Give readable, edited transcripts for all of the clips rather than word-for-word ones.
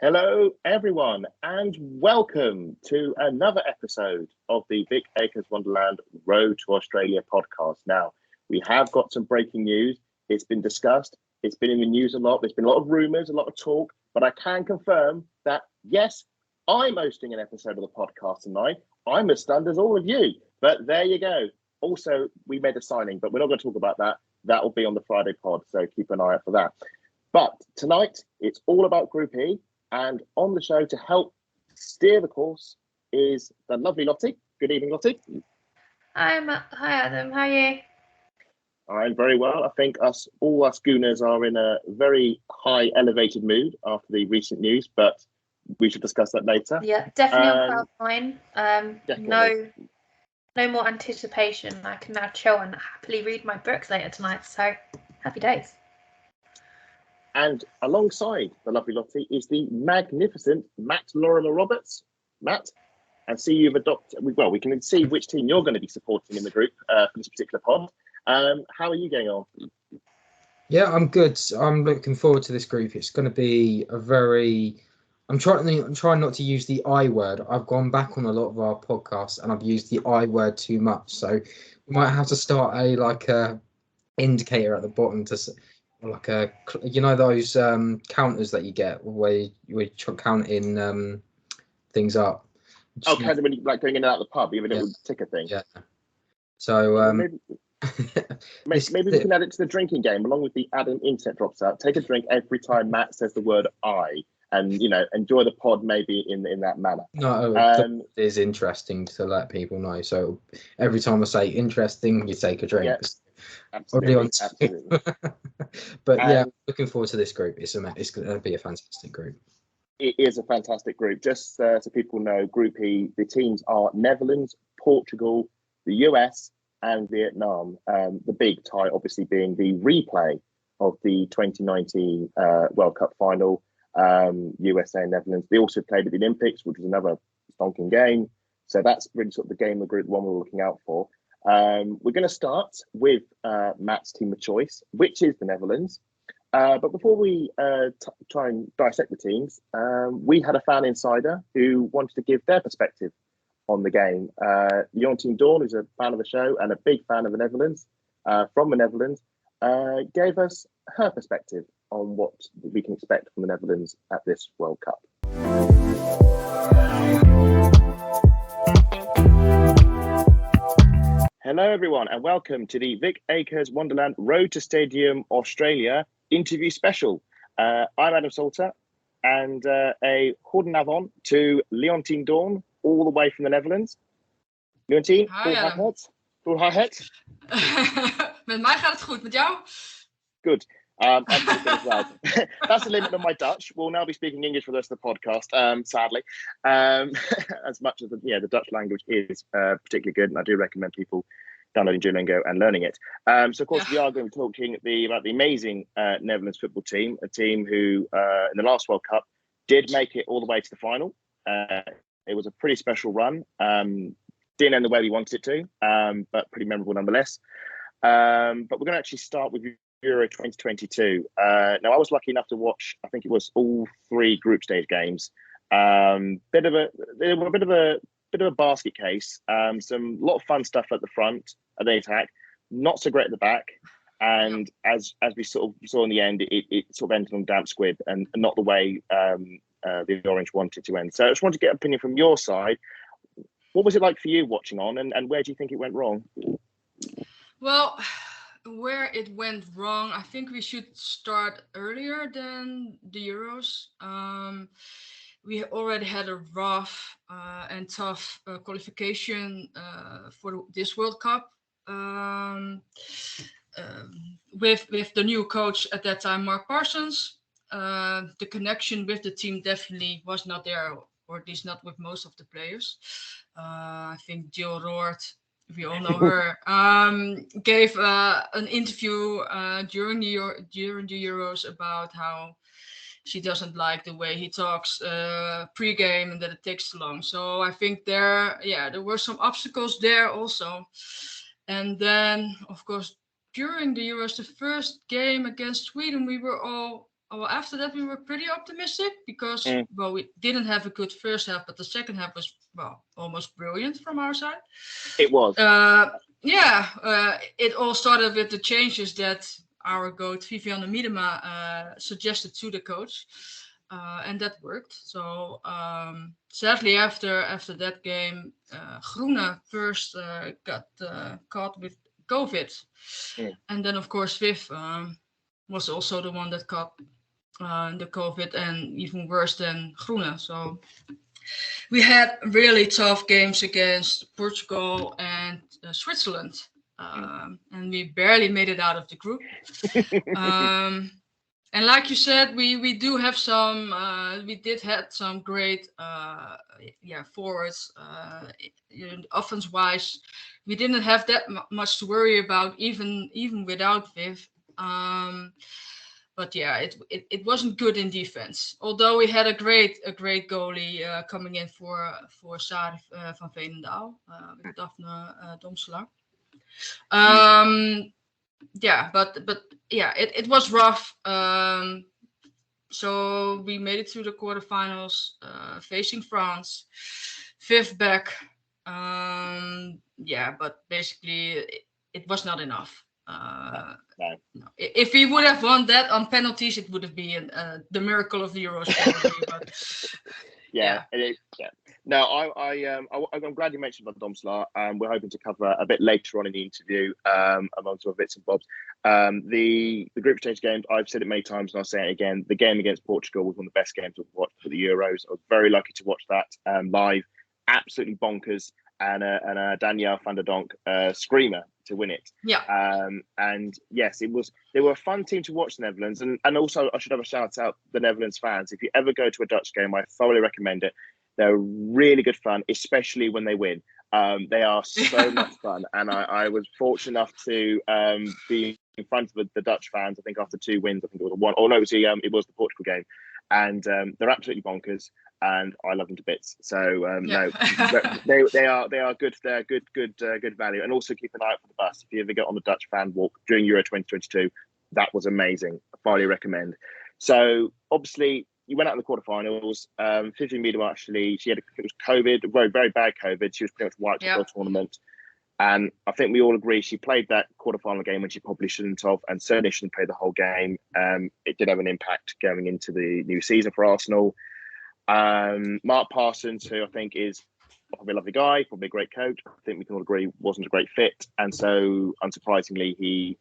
Hello, everyone, and welcome to another episode of the Vic Akers Wonderland Road to Australia podcast. Now, we have got some breaking news. It's been discussed. It's been in the news a lot. There's been a lot of rumours, a lot of talk, but I can confirm that, yes, I'm hosting an episode of the podcast tonight. I'm as stunned as all of you, but there you go. Also, we made a signing, but we're not going to talk about that. That will be on the Friday pod, so keep an eye out for that. But tonight, it's all about Group E. And on the show to help steer the course is the lovely Lottie. Good evening, Lottie. Hi, Adam. How are you? I'm very well. I think all us Gooners are in a very high elevated mood after the recent news, but we should discuss that later. Yeah, definitely on cloud nine. No more anticipation. I can now chill and happily read my books later tonight. So happy days. And alongside the lovely Lottie is the magnificent Matt Lorimer Roberts. Matt, I see you've adopted, well, we can see which team you're going to be supporting in the group for this particular pod. How are you getting on? Yeah, I'm good. I'm looking forward to this group. It's going to be I'm trying not to use the I word. I've gone back on a lot of our podcasts and I've used the I word too much. So we might have to start a indicator at the bottom to those counters that you get where you count in things up. Oh, kind of when you like going in and out of the pub, you have a little ticker thing. Yeah. So maybe we can add it to the drinking game along with the Adam internet drops out. Take a drink every time Matt says the word I, and enjoy the pod maybe in that manner. No, it is interesting to let people know. So every time I say interesting, you take a drink. Yeah. Absolutely. But yeah, looking forward to this group. It's going to be a fantastic group. It is a fantastic group. Just so people know, Group E, the teams are Netherlands, Portugal, the US, and Vietnam. The big tie, obviously, being the replay of the 2019 World Cup final, USA and Netherlands. They also played at the Olympics, which was another stonking game. So that's really sort of the game of the group, the one we're looking out for. We're going to start with Matt's team of choice, which is the Netherlands. But before we try and dissect the teams, we had a fan insider who wanted to give their perspective on the game. Leontine Doorn, who's a fan of the show and a big fan of the Netherlands, from the Netherlands, gave us her perspective on what we can expect from the Netherlands at this World Cup. Hello, everyone, and welcome to the Vic Akers Wonderland Road to Stadium Australia interview special. I'm Adam Salter, and a goedenavond to Leontine Doorn, all the way from the Netherlands. Leontine, hoe gaat het? Met mij gaat het goed, met jou? Good. I'm pretty good as well. That's the limit of my Dutch. We'll now be speaking English for the rest of the podcast, sadly. As much as the Dutch language is particularly good, and I do recommend people downloading Duolingo and learning it. So, of course, we are going to be talking about the amazing Netherlands football team, a team who, in the last World Cup, did make it all the way to the final. It was a pretty special run. Didn't end the way we wanted it to, but pretty memorable nonetheless. But we're going to actually start with Euro 2022. Now, I was lucky enough to watch, I think it was all three group stage games. Bit of a basket case. Some lot of fun stuff at the front, at the attack, not so great at the back. And as we sort of saw in the end, it sort of ended on damp squib and not the way the Orange wanted to end. So I just wanted to get an opinion from your side. What was it like for you watching on, and where do you think it went wrong? Well, where it went wrong, I think we should start earlier than the Euros. We already had a rough and tough qualification for this World Cup with the new coach at that time, Mark Parsons. The connection with the team definitely was not there or at least not with most of the players. I think Jill Roord, we all know her, gave an interview during the Euros about how she doesn't like the way he talks pre-game and that it takes too long. So I think there were some obstacles there also. And then, of course, during the Euros, the first game against Sweden, we were all, well, after that, we were pretty optimistic because, well, we didn't have a good first half, but the second half was, well, almost brilliant from our side. It was. It all started with the changes that our GOAT Vivianne Miedema suggested to the coach, and that worked. So sadly, after that game, Groene first got caught with COVID, and then of course Viv was also the one that caught the COVID, and even worse than Groene. So we had really tough games against Portugal and Switzerland. And we barely made it out of the group. And like you said, we do have some. We did have some great, forwards. Offense wise, we didn't have that much to worry about, even without Viv. But yeah, it wasn't good in defense. Although we had a great goalie coming in for Sari van Veenendaal with Daphne Domselaar. It was rough. So we made it to the quarterfinals, facing France, fifth back. But basically it was not enough. No. If we would have won that on penalties, it would have been the miracle of the Euros. Probably, but, No, I'm glad you mentioned about Domselaar. We're hoping to cover a bit later on in the interview, among some bits and bobs. The group stage games, I've said it many times and I'll say it again, the game against Portugal was one of the best games I've watched for the Euros. I was very lucky to watch that live. Absolutely bonkers. And Danielle van der Donk screamer to win it. And yes, they were a fun team to watch, the Netherlands. And also I should have a shout out the Netherlands fans. If you ever go to a Dutch game, I thoroughly recommend it. They're really good fun, especially when they win. They are so much fun. And I was fortunate enough to be in front of the Dutch fans, I think after 2 wins, I think it was one. Oh no, it was the Portugal game. And they're absolutely bonkers. And I love them to bits. So no, they are good. They're good value. And also keep an eye out for the bus. If you ever get on the Dutch fan walk during Euro 2022, that was amazing. I highly recommend. So obviously you went out in the quarterfinals. 15 meter actually, it was COVID, very very bad COVID. She was pretty much wiped out the tournament. And I think we all agree she played that quarterfinal game when she probably shouldn't have, and certainly shouldn't play the whole game. It did have an impact going into the new season for Arsenal. Mark Parsons, who I think is probably a lovely guy, probably a great coach, I think we can all agree wasn't a great fit, and so unsurprisingly he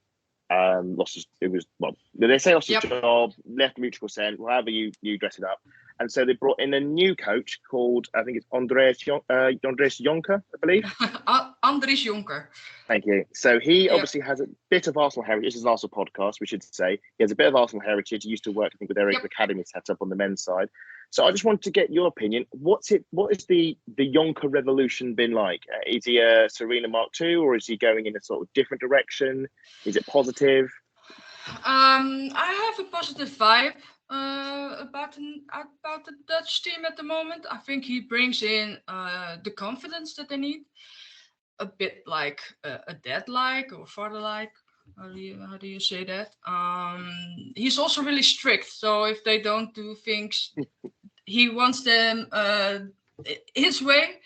lost his. It was they say lost his job, left mutual consent, however you dress it up, and so they brought in a new coach called, I think it's Andres Jonker, I believe. Andries Jonker. Thank you. So he obviously has a bit of Arsenal heritage. This is an Arsenal podcast, we should say. He has a bit of Arsenal heritage. He used to work, I think, with Eric's academy set up on the men's side. So I just wanted to get your opinion. What is the Jonker revolution been like? Is he a Serena Mark II, or is he going in a sort of different direction? Is it positive? I have a positive vibe about the Dutch team at the moment. I think he brings in the confidence that they need, a bit like a dad-like or father-like. How do you say that? He's also really strict. So if they don't do things, he wants them his way.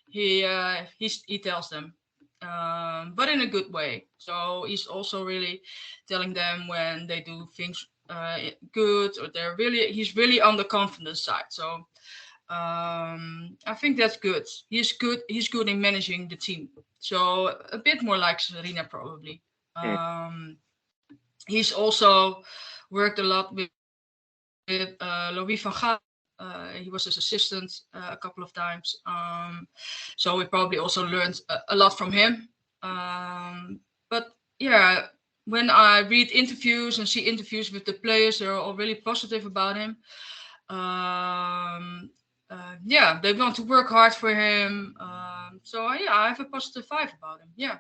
He tells them, but in a good way. So he's also really telling them when they do things good, or he's really on the confidence side. So I think that's good. He's good in managing the team. So a bit more like Serena probably. He's also worked a lot with Louis van Gaal. He was his assistant a couple of times. So we probably also learned a lot from him. But yeah, when I read interviews and see interviews with the players, they're all really positive about him. they want to work hard for him. So yeah, I have a positive vibe about him. Yeah.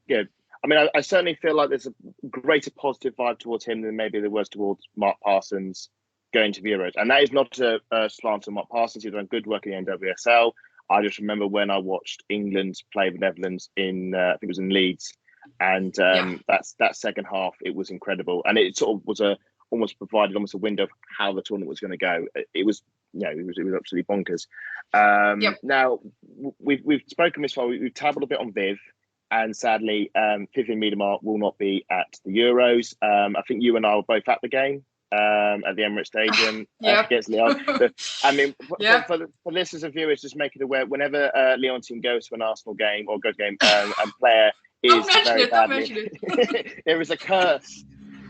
Good. I mean, I certainly feel like there's a greater positive vibe towards him than maybe there was towards Mark Parsons going to the Euros. And that is not a slant on Mark Parsons. He's done good work in the NWSL. I just remember when I watched England play the Netherlands in, I think it was in Leeds. And that second half, it was incredible. And it sort of was almost provided a window of how the tournament was going to go. It was absolutely bonkers. Now, we've spoken this far. We've tabbled a bit on Viv. And sadly, Vivian Miedema will not be at the Euros. I think you and I were both at the game at the Emirates Stadium against Lyon. I mean, for listeners and viewers, just make it aware, whenever Leontine goes to an Arsenal game or goes game, and player is very badly, there is a curse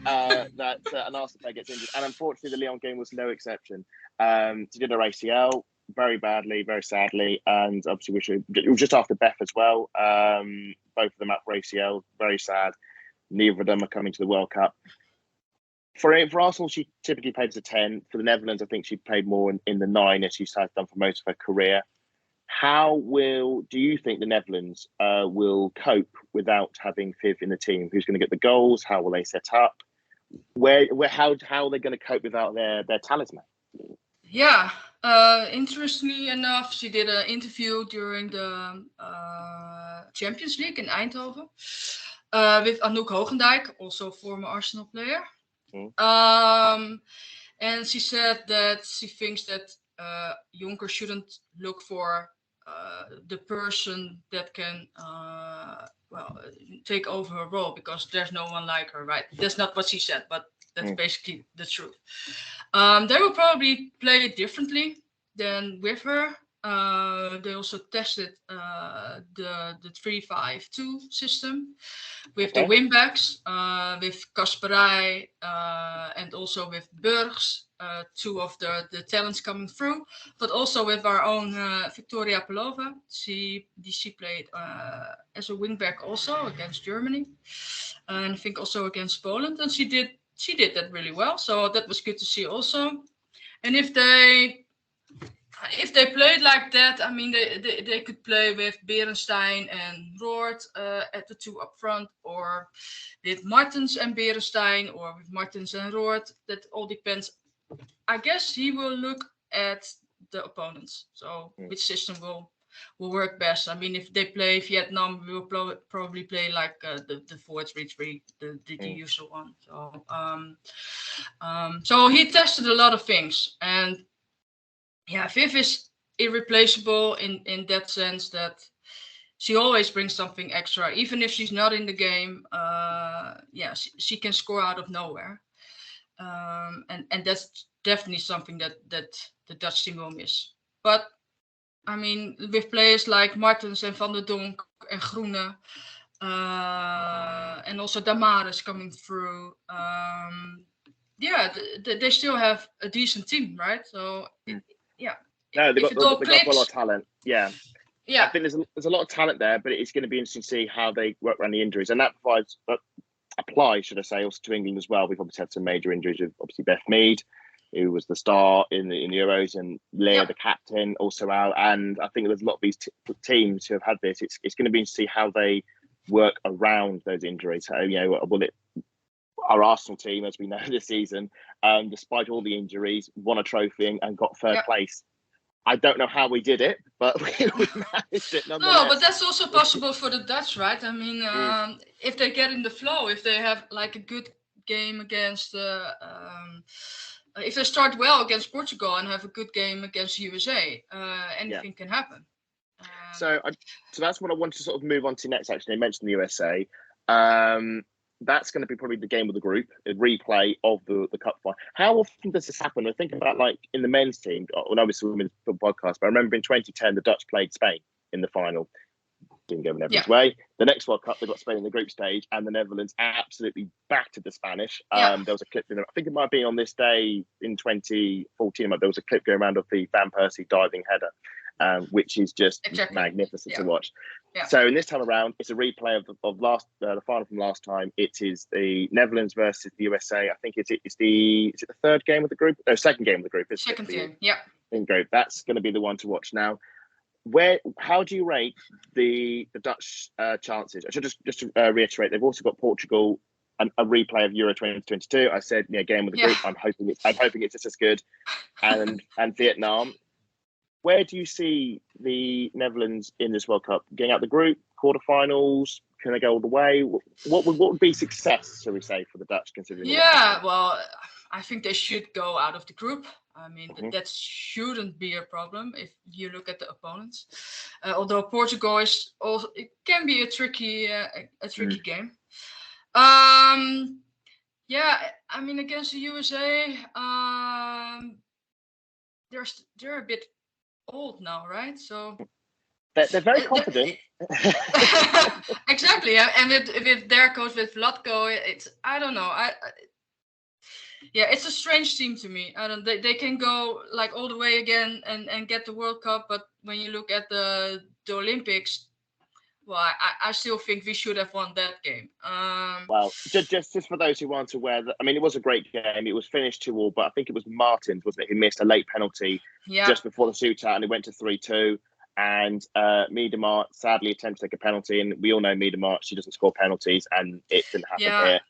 that an Arsenal player gets injured. And unfortunately, the Lyon game was no exception. She did her ACL very badly, very sadly, and obviously it was just after Beth as well. Both of them out for ACL, very sad. Neither of them are coming to the World Cup. For Arsenal, she typically played as a 10. For the Netherlands, I think she played more in the 9, as she has done for most of her career. How do you think the Netherlands will cope without having Viv in the team? Who's going to get the goals? How will they set up? How are they going to cope without their talisman? Yeah, interestingly enough, she did an interview during the Champions League in Eindhoven with Anouk Hogendijk, also a former Arsenal player. And she said that she thinks that Jonker shouldn't look for the person that can take over her role, because there's no one like her, right? That's not what she said, but that's basically the truth. They will probably play it differently than with her. They also tested the 3-5-2 system with the wingbacks, with Kasperij and also with Burgs, two of the talents coming through, but also with our own Victoria Pelova. She played as a wingback also against Germany, and I think also against Poland, and she did that really well. So that was good to see also. And if they played like that, I mean, they could play with Berenstein and Roord at the two up front, or with Martens and Berenstein, or with Martens and Roord. That all depends. I guess he will look at the opponents. So which system will work best. I mean, if they play Vietnam, we will probably play like the 4-3-3, the usual one. So he tested a lot of things, and Viv is irreplaceable in that sense that she always brings something extra, even if she's not in the game. She can score out of nowhere, and that's definitely something that the Dutch team will miss. But I mean, with players like Martens and Van der Donk and Groene, and also Damaris coming through, they still have a decent team, right? So no, they've got a lot of talent. Yeah. I think there's a lot of talent there, but it's going to be interesting to see how they work around the injuries, and that applies, should I say, also to England as well. We've obviously had some major injuries with obviously Beth Mead, who was the star in the Euros, and Leah, the captain, also out. And I think there's a lot of these teams who have had this. It's going to be interesting to see how they work around those injuries. So, our Arsenal team, as we know this season, despite all the injuries, won a trophy and got third place. I don't know how we did it, but we managed it nonetheless. No, but that's also possible for the Dutch, right? I mean, if they get in the flow, if they have like a good game against, if they start well against Portugal and have a good game against USA, anything can happen. So that's what I wanted to sort of move on to next. Actually, I mentioned the USA. That's going to be probably the game of the group, a replay of the cup final. How often does this happen? I think about like in the men's team, when I was swimming the podcast, but I remember in 2010, the Dutch played Spain in the final. Didn't go in Netherlands' way. The next World Cup, they got Spain in the group stage, and the Netherlands absolutely battered the Spanish. There was a clip, I think it might be on this day in 2014, there was a clip going around of the Van Persie diving header, which is just magnificent to watch. So in this time around, it's a replay of the final from last time. It is the Netherlands versus the USA. I think is it the third game of the group? No, second game of the group. Second game, in group. That's going to be the one to watch now. How do you rate the Dutch chances? I should just to reiterate, they've also got Portugal, a replay of Euro 2022. I said, game with the group. I'm hoping it's just as good, and Vietnam. Where do you see the Netherlands in this World Cup? Getting out the group, quarterfinals? Can they go all the way? What would be success, shall we say, for the Dutch, considering? Yeah, well, I think they should go out of the group. I mean, that shouldn't be a problem if you look at the opponents. Although Portugal is also, it can be a tricky game. Yeah, I mean, against the USA, they're a bit old now, right? So they're very confident. Exactly, and with their coach, with Vlatko, it's, I don't know. It's a strange team to me. They can go like all the way again and get the World Cup, but when you look at the Olympics, well, I still think we should have won that game. Well, just for those who aren't aware, it was a great game. It was finished 2-2, but I think it was Martins, wasn't it, who missed a late penalty just before the shootout, and it went to 3-2. And Miedema sadly attempted to take a penalty, and we all know Miedema, she doesn't score penalties, and it didn't happen here.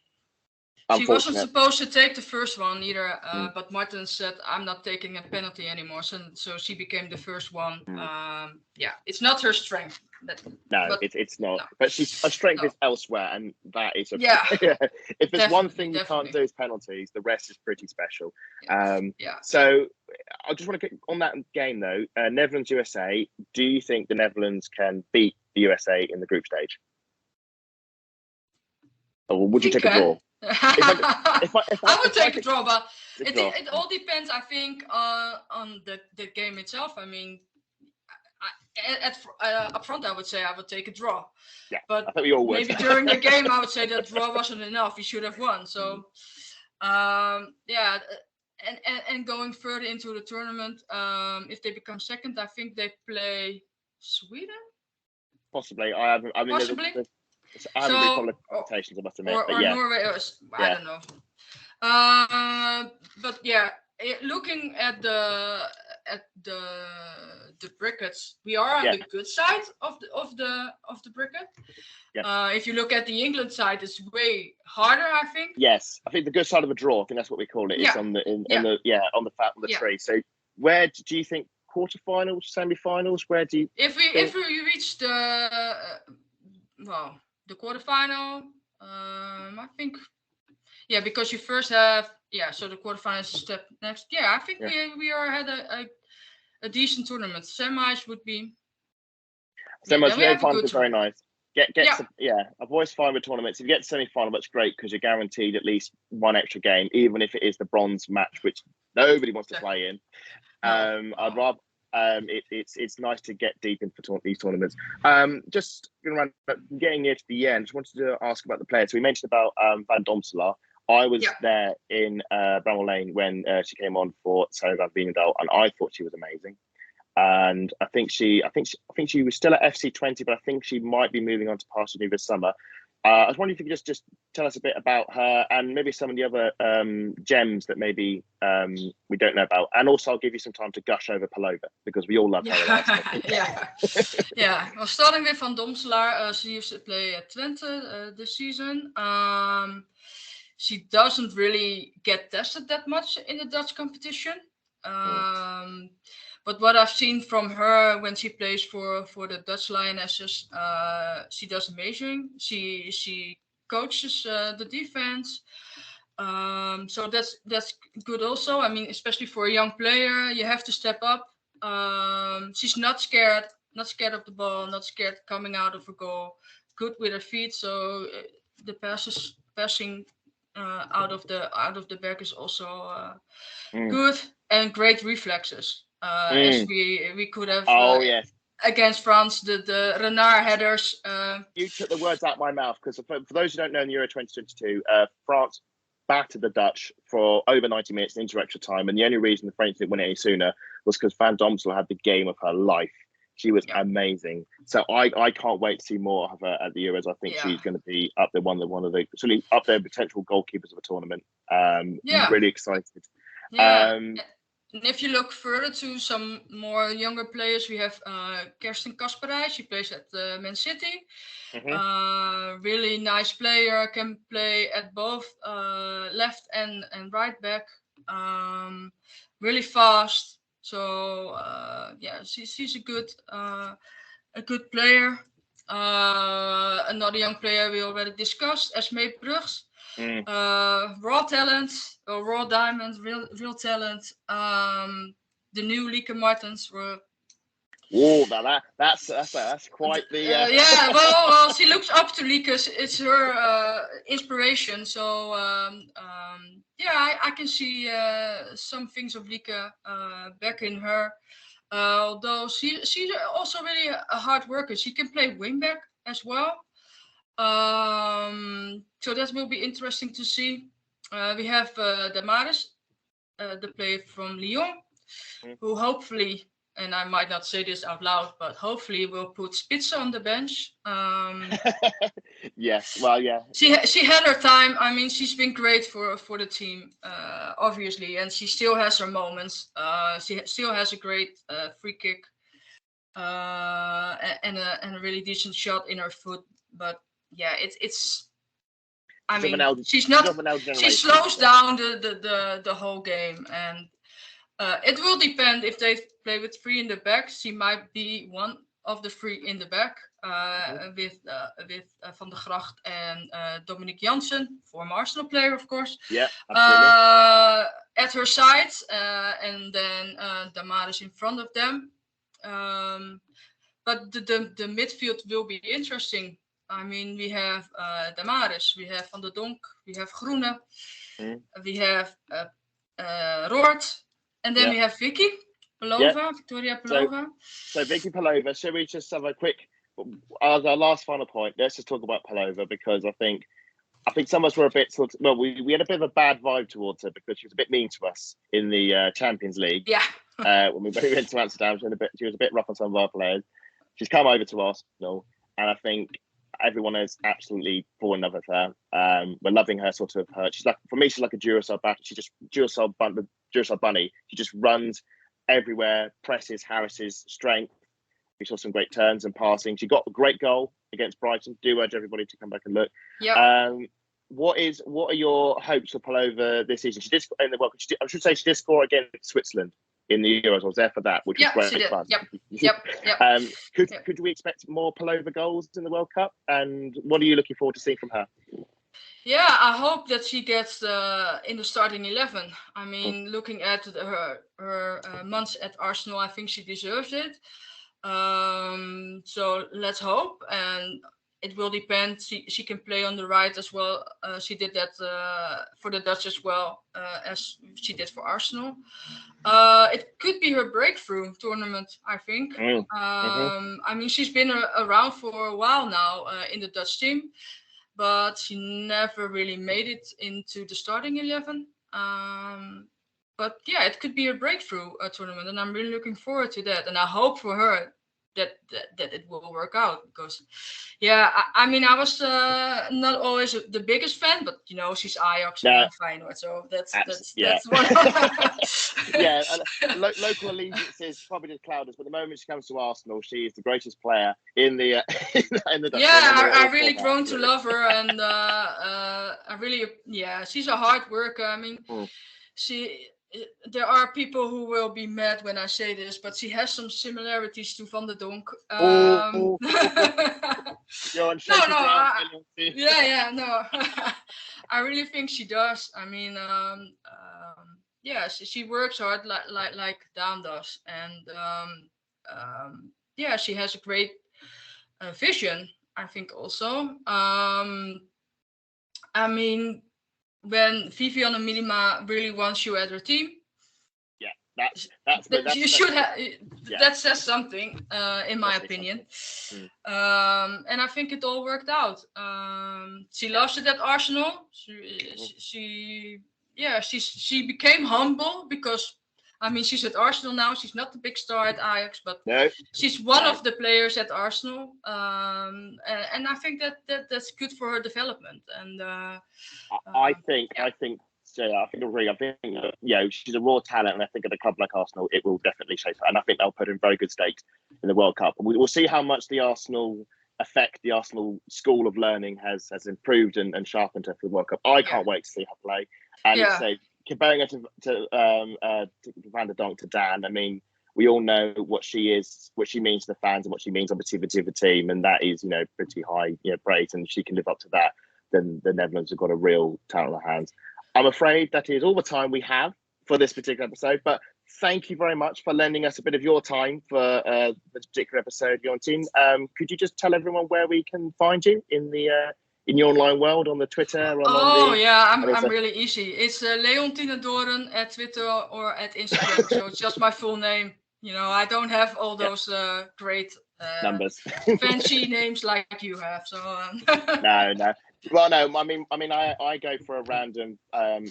She wasn't supposed to take the first one either, but Martin said, I'm not taking a penalty anymore. So she became the first one. It's not her strength. It's not. No. But her strength is elsewhere, and that is if there's one thing you can't do is penalties, the rest is pretty special. So I just want to get on that game, though. Netherlands-USA, do you think the Netherlands can beat the USA in the group stage? Or would you take a draw? I would take a draw, but it all depends, I think, on the game itself. I mean, up front, I would say I would take a draw. Yeah, but I think we all would. Maybe during the game, I would say that draw wasn't enough. We should have won. So, and going further into the tournament, if they become second, I think they play Sweden. Possibly. Possibly. I haven't really followed the competitions, I must admit. Or Norway, I don't know. But looking at the brackets, we are on the good side of the bracket. Yeah. If you look at the England side, it's way harder, I think. Yes, I think the good side of a draw, I think that's what we call it. It's on the fat of the tree. So where do you think quarterfinals, semi-finals? Where do you? If we reach the quarterfinal, I think, because you first have, so the quarterfinal is a step next. I think we had a decent tournament. Semis would be. Semis is very nice. I've always fine with tournaments. If you get to semi-final, that's great because you're guaranteed at least one extra game, even if it is the bronze match, which nobody wants to play in. I'd rather. It's nice to get deep into these tournaments. Just getting near to the end, just wanted to ask about the players. So we mentioned about Van Domselaar. I was there in Bramall Lane when she came on for Sarah Van Veenendaal, and I thought she was amazing. And I think she was still at FC20, but I think she might be moving on to Barcelona this summer. I was wondering if you could just tell us a bit about her and maybe some of the other gems that maybe we don't know about. And also, I'll give you some time to gush over Palova because we all love her. Well, starting with Van Domselaar, she used to play at Twente this season. She doesn't really get tested that much in the Dutch competition. But what I've seen from her when she plays for the Dutch Lionesses, she does amazing. She coaches the defense, so that's good also. I mean, especially for a young player, you have to step up. She's not scared of the ball, not scared coming out of a goal. Good with her feet, so the passing out of the back is also good, and great reflexes. As we could have against France, the Renard headers. You took the words out of my mouth because for those who don't know, in Euro 2022, France battered the Dutch for over 90 minutes into extra time, and the only reason the French didn't win it any sooner was because Van Domselaar had the game of her life. She was amazing. So I can't wait to see more of her at the Euros. I think she's going to be up there, one of the certainly up there potential goalkeepers of a tournament. Really excited. And if you look further to some more younger players, we have Kirsten Kasperij. She plays at Man City. Really nice player, can play at both left and right back. Really fast. So she's a good player. Another young player we already discussed, Esmee Brugs. Raw talent, raw diamond, real talent. The new Lieke Martens were. Oh, that's quite the. Yeah, well, she looks up to Lieke. It's her inspiration. So I can see some things of Lieke back in her. Although she's also really a hard worker. She can play wingback as well. So that will be interesting to see. We have Damaris, the player from Lyon, who hopefully, and I might not say this out loud, but hopefully will put Spitze on the bench. Yes, well, yeah. She had her time. I mean, she's been great for the team, obviously, and she still has her moments. She still has a great free kick and a really decent shot in her foot. But yeah, it's. I mean, she's not. She slows down the whole game, and it will depend if they play with three in the back. She might be one of the three in the back with Van der Gracht and Dominique Janssen, former Arsenal player, of course. Yeah, absolutely. At her side, and then Damaris in front of them. But the midfield will be interesting. I mean, we have Damaris, we have Van der Donk, we have Groene, we have Roord, and then we have Vicky Pelova, Victoria Pelova. So Vicky Pelova, shall we just have a quick, our last final point, let's just talk about Pelova, because I think some of us were a bit sort of, well, we had a bit of a bad vibe towards her because she was a bit mean to us in the Champions League. Yeah. When we went to Amsterdam, she was a bit rough on some of our players. She's come over to Arsenal, and I think everyone has absolutely fallen in love with her. We're loving her sort of. She's like, for me, she's like a Duracell bat. She just Duracell bunny. She just runs everywhere, presses, harasses, strength. We saw some great turns and passing. She got a great goal against Brighton. Do urge everybody to come back and look. Yeah. What are your hopes for Pelova this season? She did in the World Cup. I should say she did score against Switzerland in the Euros. I was there for that, which was great fun. Yep. Could we expect more Pelova goals in the World Cup? And what are you looking forward to seeing from her? Yeah, I hope that she gets in the starting 11. I mean, looking at her months at Arsenal, I think she deserves it. So let's hope, and it will depend. She can play on the right as well. She did that for the Dutch as well as she did for Arsenal. It could be her breakthrough tournament, I think. I mean, she's been around for a while now in the Dutch team, but she never really made it into the starting 11. But yeah, it could be a breakthrough tournament, and I'm really looking forward to that. And I hope for her that it will work out, because I mean, I was not always the biggest fan, but you know, she's Ajax and I'm Feyenoord, so that's one local allegiances probably just cloud us, but the moment she comes to Arsenal, she is the greatest player in the in the Dutch I really grown to love her, and I really she's a hard worker. I mean, there are people who will be mad when I say this, but she has some similarities to Van der Donk. No. I really think she does. I mean, she works hard like Daan does, and she has a great vision, I think also. I mean, when Vivianne Minima really wants you at her team, that says something, in my opinion. And I think it all worked out. She loves it at Arsenal. She became humble because, I mean, she's at Arsenal now. She's not the big star at Ajax, but she's one of the players at Arsenal. And I think that's good for her development. And I think I think I agree. I think she's a raw talent, and I think at a club like Arsenal, it will definitely shape her. And I think they'll put her in very good state in the World Cup. We'll see how much the Arsenal school of learning has improved and sharpened her for the World Cup. I can't wait to see her play. And so comparing her to Van der Donk to Dan, I mean, we all know what she is, what she means to the fans, and what she means obviously to the team, and that is pretty high praise. And if she can live up to that, then the Netherlands have got a real talent on their hands. I'm afraid that is all the time we have for this particular episode, but thank you very much for lending us a bit of your time for this particular episode, Leontine. Could you just tell everyone where we can find you in the your online world, on the Twitter? I'm really easy. It's Leontine Doorn at Twitter or at Instagram. So it's just my full name. I don't have all those great numbers, fancy names like you have. So no. Well, no. I mean, I go for a random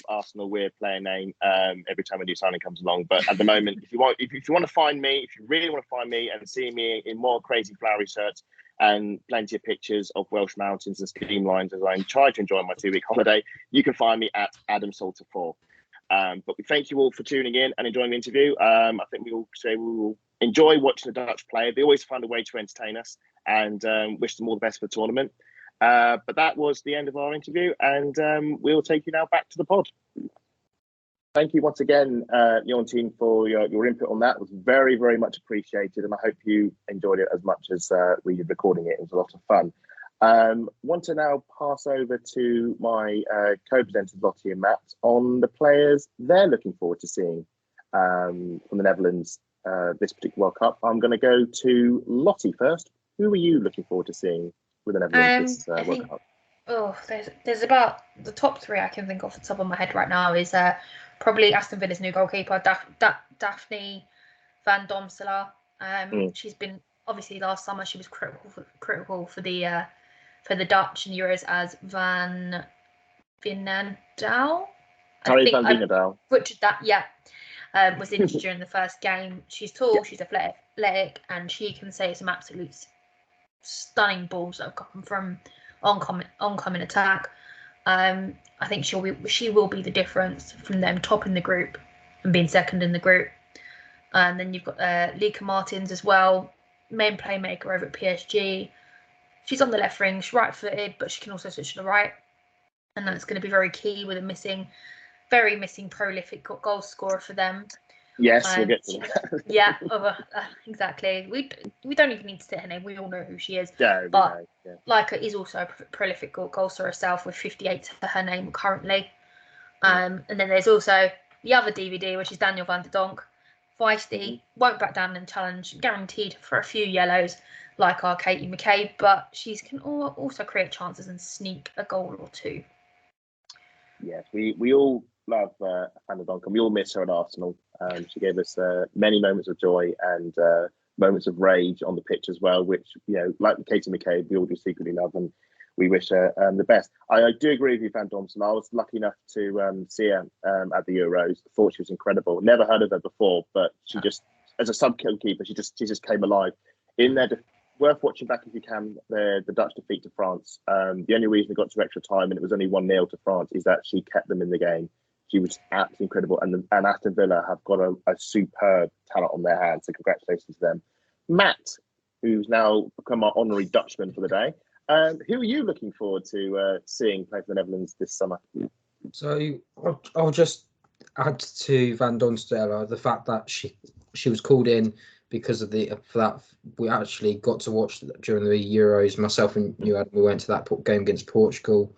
Arsenal weird player name every time a new signing comes along. But at the moment, if you want to find me, if you really want to find me and see me in more crazy flowery shirts and plenty of pictures of Welsh mountains and streamlines as I try to enjoy my 2-week holiday, you can find me at Adam Salter 4. But we thank you all for tuning in and enjoying the interview. I think we all say we will enjoy watching the Dutch play. They always find a way to entertain us, and wish them all the best for the tournament. But that was the end of our interview, and we'll take you now back to the pod. Thank you once again, Leontine, for your input on that. It was very, very much appreciated, and I hope you enjoyed it as much as we did recording it. It was a lot of fun. Want to now pass over to my co-presenters, Lottie and Matt, on the players they're looking forward to seeing from the Netherlands this particular World Cup. I'm going to go to Lottie first. Who are you looking forward to seeing with the Netherlands this World Cup? Oh, there's about the top 3 I can think off the top of my head right now is probably Aston Villa's new goalkeeper, Daphne van Domselaar. She's been, obviously last summer she was critical for the Dutch in Euros as Van Wijnaldum. Harry Van Wijnaldum. Butchered that, was injured during the first game. She's tall, she's athletic, and she can say some absolute stunning balls that have come from oncoming attack. I think she will be the difference from them topping the group and being second in the group. And then you've got Lieke Martins as well, main playmaker over at PSG. She's on the left wing, she's right-footed, but she can also switch to the right, and that's going to be very key with a very missing prolific goal scorer for them. Yes, we'll get to that. Exactly. We don't even need to say her name. We all know who she is. Yeah, but Lieke is also a prolific goal scorer herself with 58 to her name currently. And then there's also the other DVD, which is Daniel van der Donk. Feisty, won't back down and challenge, guaranteed for a few yellows like our Katie McCabe, but she can also create chances and sneak a goal or two. Yes, we all love Van der Donk, and we all miss her at Arsenal. She gave us many moments of joy and moments of rage on the pitch as well, which, like Katie McCabe, we all do secretly love, and we wish her the best. I do agree with you, Van Domselaar. I was lucky enough to see her at the Euros. I thought she was incredible. Never heard of her before, but she just, as a sub-goalkeeper, she just came alive. In there, worth watching back if you can, the Dutch defeat to France. The only reason they got to extra time, and it was only 1-0 to France, is that she kept them in the game. She was absolutely incredible. And Aston Villa have got a superb talent on their hands, so congratulations to them. Matt, who's now become our honorary Dutchman for the day, who are you looking forward to seeing play for the Netherlands this summer? So I'll just add to Van Domselaar the fact that she was called in because of for that we actually got to watch during the Euros. Myself and you, we went to that game against Portugal,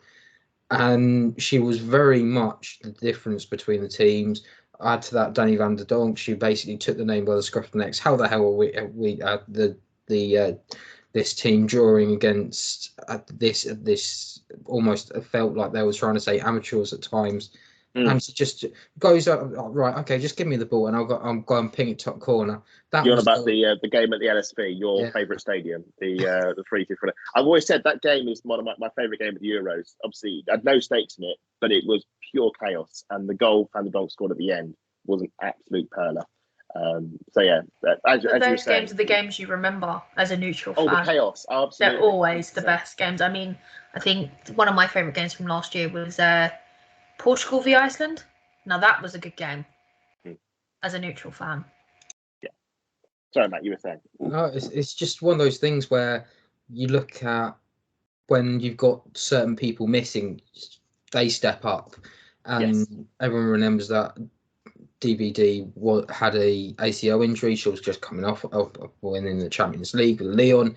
and she was very much the difference between the teams. Add to that Danny van der Donk. She basically took the name by the scruff of the neck. How the hell are we this team drawing against this almost felt like they were trying to say amateurs at times. And she just goes up, right, okay, just give me the ball and I'll go and ping it top corner. You're on about the game at the LSV, your favourite stadium, the 3-2. I've always said that game is one of my favourite game at the Euros. Obviously, it had no stakes in it, but it was pure chaos. And the goal Van der Donk scored at the end was an absolute perler. Those games are the games you remember as a neutral fan. Oh, the chaos, absolutely. They're always the best games. I mean, I think one of my favourite games from last year was Portugal v Iceland. Now that was a good game. As a neutral fan. Yeah. Sorry, Matt, you were saying. No, it's just one of those things where you look at when you've got certain people missing, they step up, and everyone remembers that DVD had a ACL injury. She was just coming off of winning the Champions League with Lyon,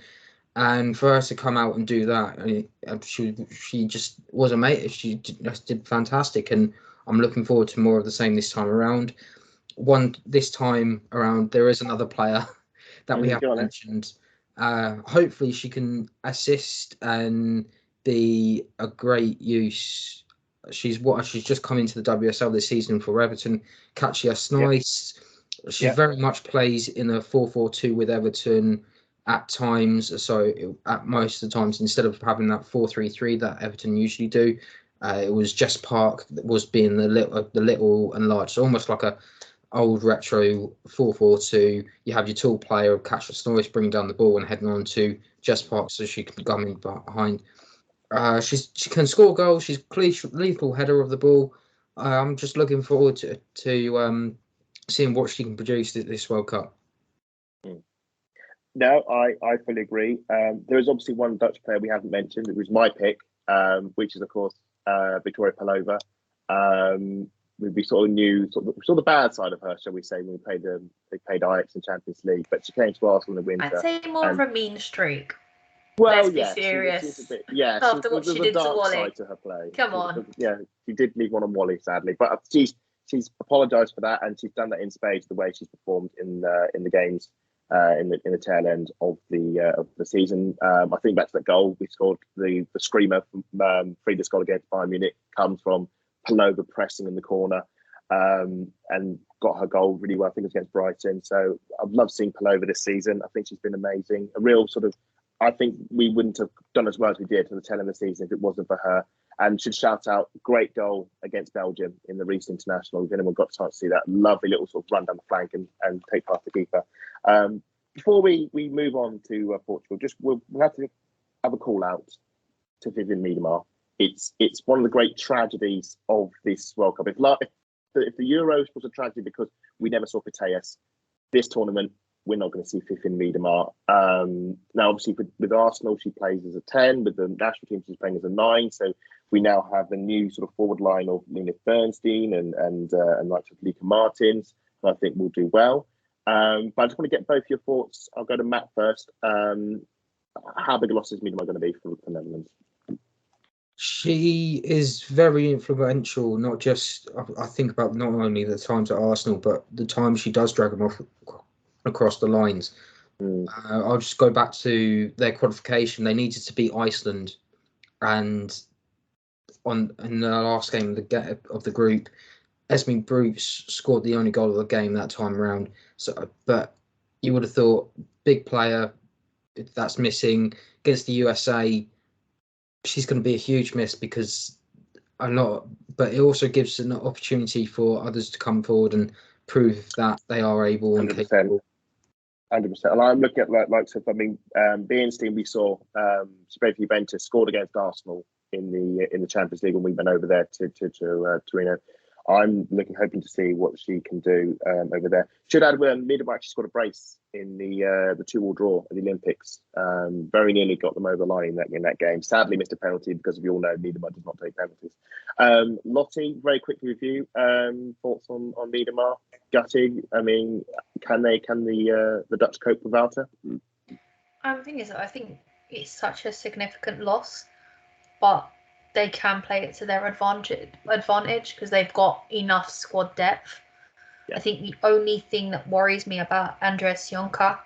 and for her to come out and do that, she just was amazing. She just did fantastic, and I'm looking forward to more of the same this time around. This time around, there is another player that we haven't mentioned. Hopefully, she can assist and be a great use. She's just come into the WSL this season for Everton. Katia Snice. She very much plays in a 4-4-2 with Everton at times. So at most of the times, instead of having that 4-3-3 that Everton usually do, it was Jess Park that was being the little and large. So almost like a old retro 4-4-2. You have your tall player of Katia Snice bringing down the ball and heading on to Jess Park so she can come in behind. She can score goals. She's a lethal header of the ball. I'm just looking forward to seeing what she can produce this World Cup. No, I fully agree. There is obviously one Dutch player we haven't mentioned. It was my pick, which is of course Victoria Pelova. We sort of knew saw the bad side of her, shall we say, when they played Ajax in Champions League, but she came to Arsenal in the winter. I'd say more of a mean streak. Well, let's be serious. After what she did to Wally. Side to her play. Come on. She did leave one on Wally, sadly, but she's apologised for that, and she's done that in spades the way she's performed in the games in the tail end of the season. I think back to that goal we scored, the screamer from Frida's goal against Bayern Munich comes from Pelova pressing in the corner and got her goal really well. I think it was against Brighton. So I've loved seeing Pelova this season. I think she's been amazing. A real sort of. I think we wouldn't have done as well as we did to the tail end of the season if it wasn't for her. And should shout out, great goal against Belgium in the recent international. If anyone got a chance to see that, lovely little sort of run down the flank and take past the keeper. Before we move on to Portugal, we'll have to have a call out to Vivian Miedema. It's one of the great tragedies of this World Cup. If the Euros was a tragedy because we never saw Putellas, this tournament, we're not going to see Vivian Miedema. Now, obviously, with Arsenal, she plays as a 10. With the national team, she's playing as a 9. So we now have a new sort of forward line of Lena Bernstein and like Lika Martins, and I think we'll do well. But I just want to get both your thoughts. I'll go to Matt first. How big a loss is Miedema going to be for the Netherlands? She is very influential, not just, I think about not only the times at Arsenal, but the times she does drag them off across the lines. I'll just go back to their qualification. They needed to beat Iceland, and in the last game of the group, Esme Bruce scored the only goal of the game that time around. So, but you would have thought, big player, if that's missing against the USA, she's going to be a huge miss because but it also gives an opportunity for others to come forward and prove that they are able and capable. 100%. And I'm looking at Bernstein, we saw she played for Juventus, scored against Arsenal in the Champions League when we went over there to Torino. I'm hoping to see what she can do over there. Should add Miedema actually scored a brace in the 2-2 draw at the Olympics. Very nearly got them over the line in that game. Sadly missed a penalty because we all know Miedema does not take penalties. Lottie, very quick review. Thoughts on Miedema? Gutting. I mean, can the Dutch cope without her? The thing is, I think it's such a significant loss, but they can play it to their advantage because they've got enough squad depth. Yeah. I think the only thing that worries me about Andres Jonker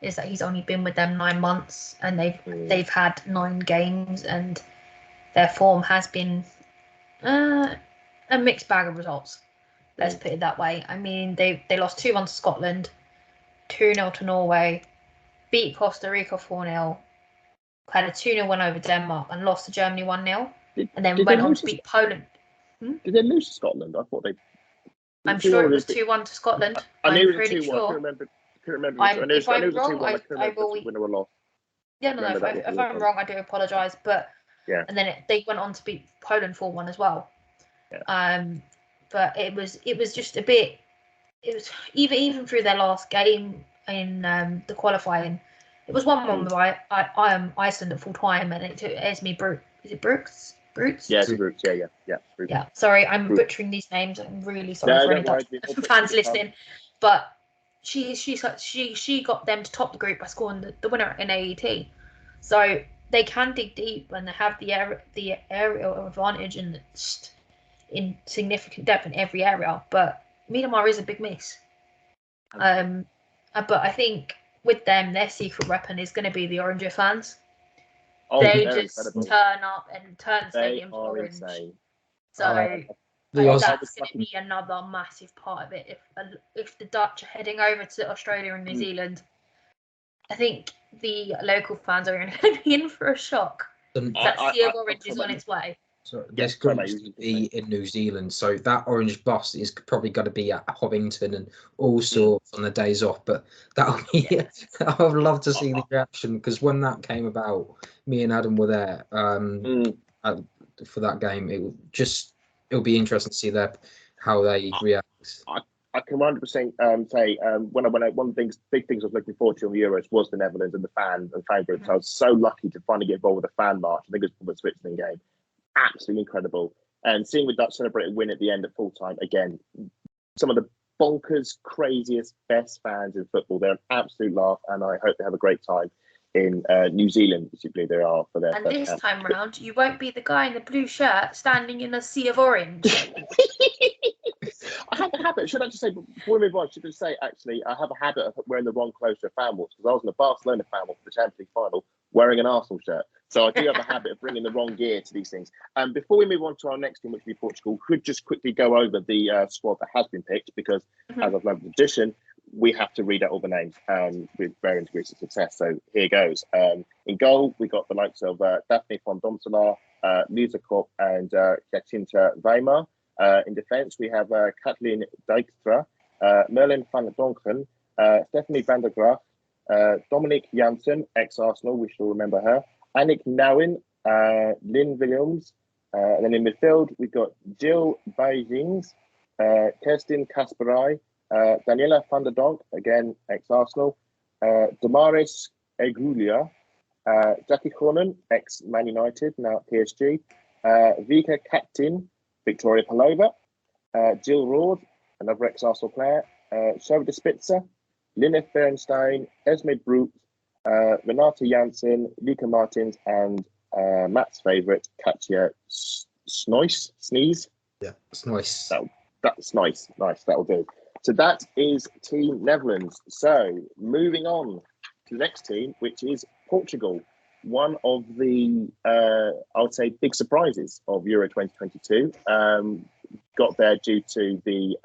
is that he's only been with them 9 months and they've had 9 games and their form has been a mixed bag of results. Let's put it that way. I mean, they lost 2-1 to Scotland, 2-0 to Norway, beat Costa Rica 4-0, had a 2-0 win over Denmark and lost to Germany 1-0. And then went on to beat Poland. Did they lose to Scotland? I thought they. I'm sure it was 2-1 to Scotland. I knew it was 2-1. Sure. I couldn't remember. If I'm wrong, I will win or loss. Yeah, no. If I'm wrong, I do apologise. But yeah. And then they went on to beat Poland 4-1 as well. But it was just a bit. It was even through their last game in the qualifying. It was 1-1 by Iceland at full time, and it took Esme Brooks. Is it Brooks? Brooks? Yeah, it's Brooks. Yeah. Brooks. Yeah. Sorry, I'm Brooks. butchering these names. I'm really sorry for any Dutch fans listening. But she got them to top the group by scoring the winner in AET. So they can dig deep and they have the aerial advantage in significant depth in every area. But Myanmar is a big miss. But I think with them, their secret weapon is going to be the Oranger fans. They just incredible. Turn up and turn stadiums orange. Insane. So that's going to be another massive part of it. If the Dutch are heading over to Australia and New Zealand, I think the local fans are going to be in for a shock. That sea of orange is on its way. So there's going to be in New Zealand, so that orange bus is probably going to be at Hobbiton and all sorts on the days off. But that'll be. Yes. I would love to see the reaction, because when that came about, me and Adam were there for that game. It'll be interesting to see how they react. I can 100% say one of the big things I was looking forward to on the Euros was the Netherlands and the fan groups. I was so lucky to finally get involved with the fan march. I think it was the Switzerland game. Absolutely incredible. And seeing the Dutch celebrate a win at the end of full time, again, some of the bonkers, craziest, best fans in football. They're an absolute laugh, and I hope they have a great time in New Zealand, particularly they are for their. And this time round, you won't be the guy in the blue shirt standing in a sea of orange. I have a habit. Should I just say before we move on? Should I just say actually, I have a habit of wearing the wrong clothes to a fan walk, because I was in the Barcelona fan walk for the Champions League final wearing an Arsenal shirt. So I do have a habit of bringing the wrong gear to these things. Before we move on to our next team, which will be Portugal, could just quickly go over the squad that has been picked, because as I've learned with tradition, we have to read out all the names with varying degrees of success. So here goes. In goal, we got the likes of Daphne von Domselaar, Lisa Kopp, and Jacinta Weimar. In defence, we have Kathleen Dijkstra, Merlin van Donken, Stephanie van der Graaf, Dominique Janssen, ex-Arsenal, we shall remember her, Annick Nouwen, Lynn Williams, and then in midfield, we've got Jill Beijings, Kerstin Kasperai, Daniela van der Donk, again, ex-Arsenal, Damaris Egulia, Jackie Cornan, ex-Man United, now at PSG, Vika Kaptin, Victoria Palova, Jill Rord, another ex-Arsenal player, Sherwood Spitzer, Lynette Bernstein, Esme Brooks, Renata Janssen, Lika Martins, and Matt's favourite, Katja Sneeze. Yeah, Sneeze. That's nice. That'll do. So that is Team Netherlands. So moving on to the next team, which is Portugal. One of the, I would say, big surprises of Euro 2022. Got there due to the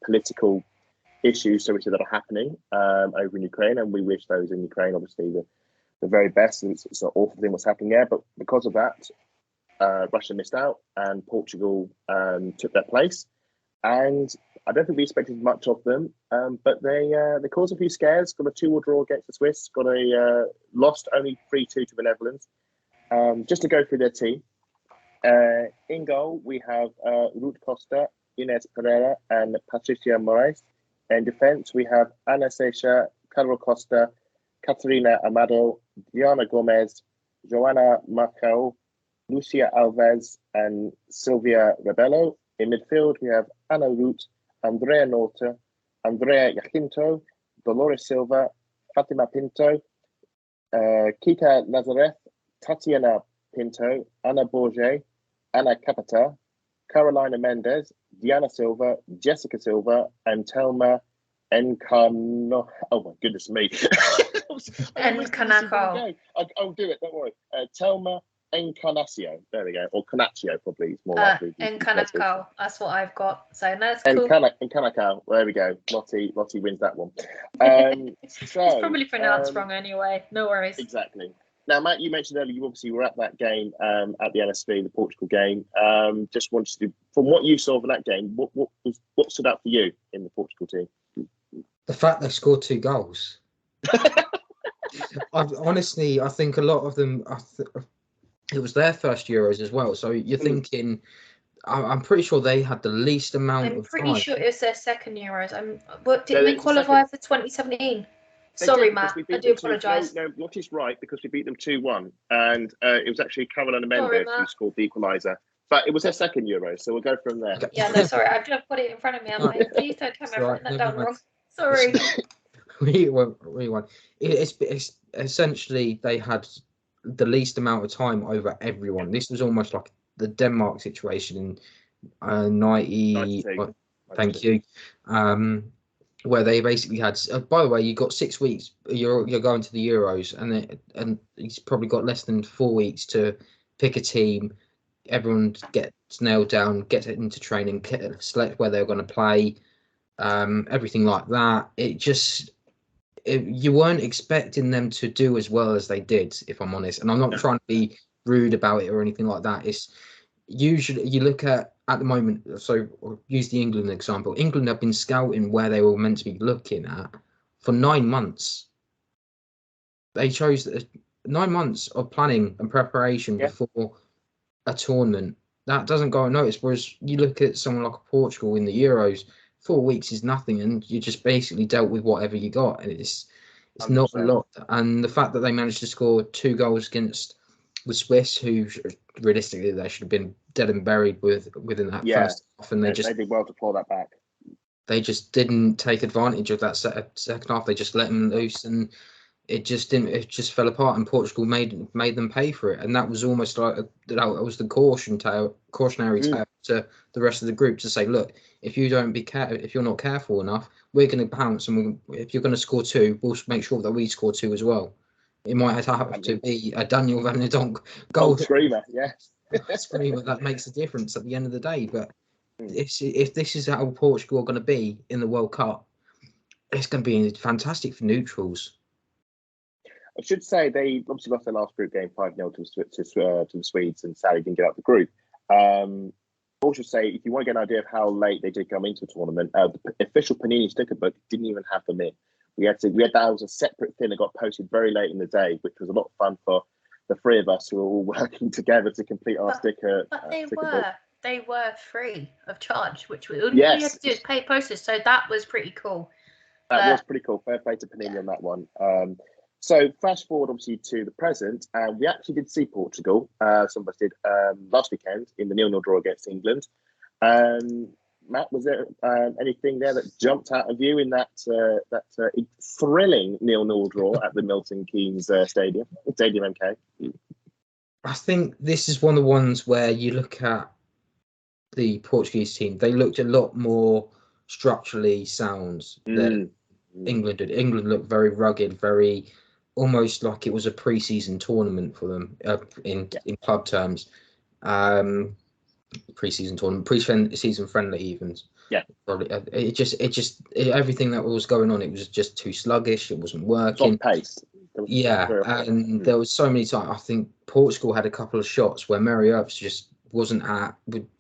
political issues that are happening over in Ukraine, and we wish those in Ukraine, obviously, the very best. It's an awful thing what's happening there, but because of that, Russia missed out, and Portugal took their place. And I don't think we expected much of them, but they caused a few scares. Got a 2-2 draw against the Swiss. Got a lost only 3-2 to the Netherlands. Just to go through their team, in goal we have Ruth Costa, Ines Pereira, and Patricia Moraes. In defence we have Ana Seixa, Carol Costa, Catarina Amado, Diana Gomez, Joana Macau, Lucia Alves, and Silvia Rebello. In midfield, we have Anna Root, Andrea Norta, Andrea Jacinto, Dolores Silva, Fatima Pinto, Kika Nazareth, Tatiana Pinto, Anna Borge, Anna Capata, Carolina Mendez, Diana Silva, Jessica Silva, and Telma Encano. Oh my goodness me! Encarnacio. I'll do it. Don't worry. Telma Encarnacio. There we go. Or Canaccio, probably. It's more likely. Encarnacio. That's what I've got. So that's cool. Encarnacio. There we go. Lottie wins that one. It's probably pronounced wrong anyway. No worries. Exactly. Now, Matt, you mentioned earlier you obviously were at that game at the NSV, the Portugal game. Just wanted to, from what you saw of that game, what stood out for you in the Portugal team? The fact they scored 2 goals. I think a lot of them. It was their first Euros as well. So you're thinking I'm pretty sure they had the least amount I'm of pretty time. sure it was their second Euros. No, Didn't they it's the qualify for 2017? They Sorry, did, because Matt. we I beat do them apologise. No, Lottie's right, because we beat them 2-1, and it was actually Caroline Mendes who Matt. scored the equaliser. But it was their second Euro, so we'll go from there. Okay. Yeah, no, sorry. I've just got it in front of me. Please don't tell me I've written that down wrong. Sorry. We won. It's essentially they had the least amount of time over everyone. This was almost like the Denmark situation in 90. Thank you. Where they basically had. By the way, you got 6 weeks. You're going to the Euros, and he's probably got less than 4 weeks to pick a team. Everyone gets nailed down, gets into training, select where they're going to play, everything like that. You weren't expecting them to do as well as they did, if I'm honest. And I'm not trying to be rude about it or anything like that. It's usually you look at the moment. So I'll use the England example. England have been scouting where they were meant to be looking at for 9 months. They chose 9 months of planning and preparation before a tournament. That doesn't go unnoticed. Whereas you look at someone like Portugal in the Euros, 4 weeks is nothing, and you just basically dealt with whatever you got, and it's 100%. Not a lot. And the fact that they managed to score 2 goals against the Swiss, who realistically they should have been dead and buried within that first half, and they did well to pull that back. They just didn't take advantage of that second half. They just let them loose, and it just didn't. It just fell apart, and Portugal made them pay for it, and that was almost like that was the cautionary tale to the rest of the group to say, look, if you don't if you're not careful enough, we're going to pounce, and if you're going to score 2, we'll make sure that we score 2 as well. It might have to be a Daniel Van der Donk goal screamer, screamer that makes a difference at the end of the day. But if this is how Portugal are going to be in the World Cup, it's going to be fantastic for neutrals. I should say they obviously lost their last group game 5-0 to the Swedes, and sadly didn't get out the group. I should say, if you want to get an idea of how late they did come into the tournament, the official Panini sticker book didn't even have them in. We had that was a separate thing that got posted very late in the day, which was a lot of fun for the 3 of us who were all working together to complete our sticker. But book. They were free of charge, which all you had to do is pay postage. So that was pretty cool. That was pretty cool. Fair play to Panini on that one. So fast forward, obviously, to the present, and we actually did see Portugal. Some of us did last weekend in the 0-0 draw against England. Matt, was there anything there that jumped out of you in that thrilling 0-0 draw at the Milton Keynes Stadium MK? I think this is one of the ones where you look at the Portuguese team. They looked a lot more structurally sound than England did. England looked very rugged, very almost like it was a pre-season tournament for them in club terms. Pre-season tournament, pre-season friendly evens. Probably. Everything that was going on, it was just too sluggish. It wasn't working. Pace. And there was so many times. I think Portugal had a couple of shots where Mary Earps just wasn't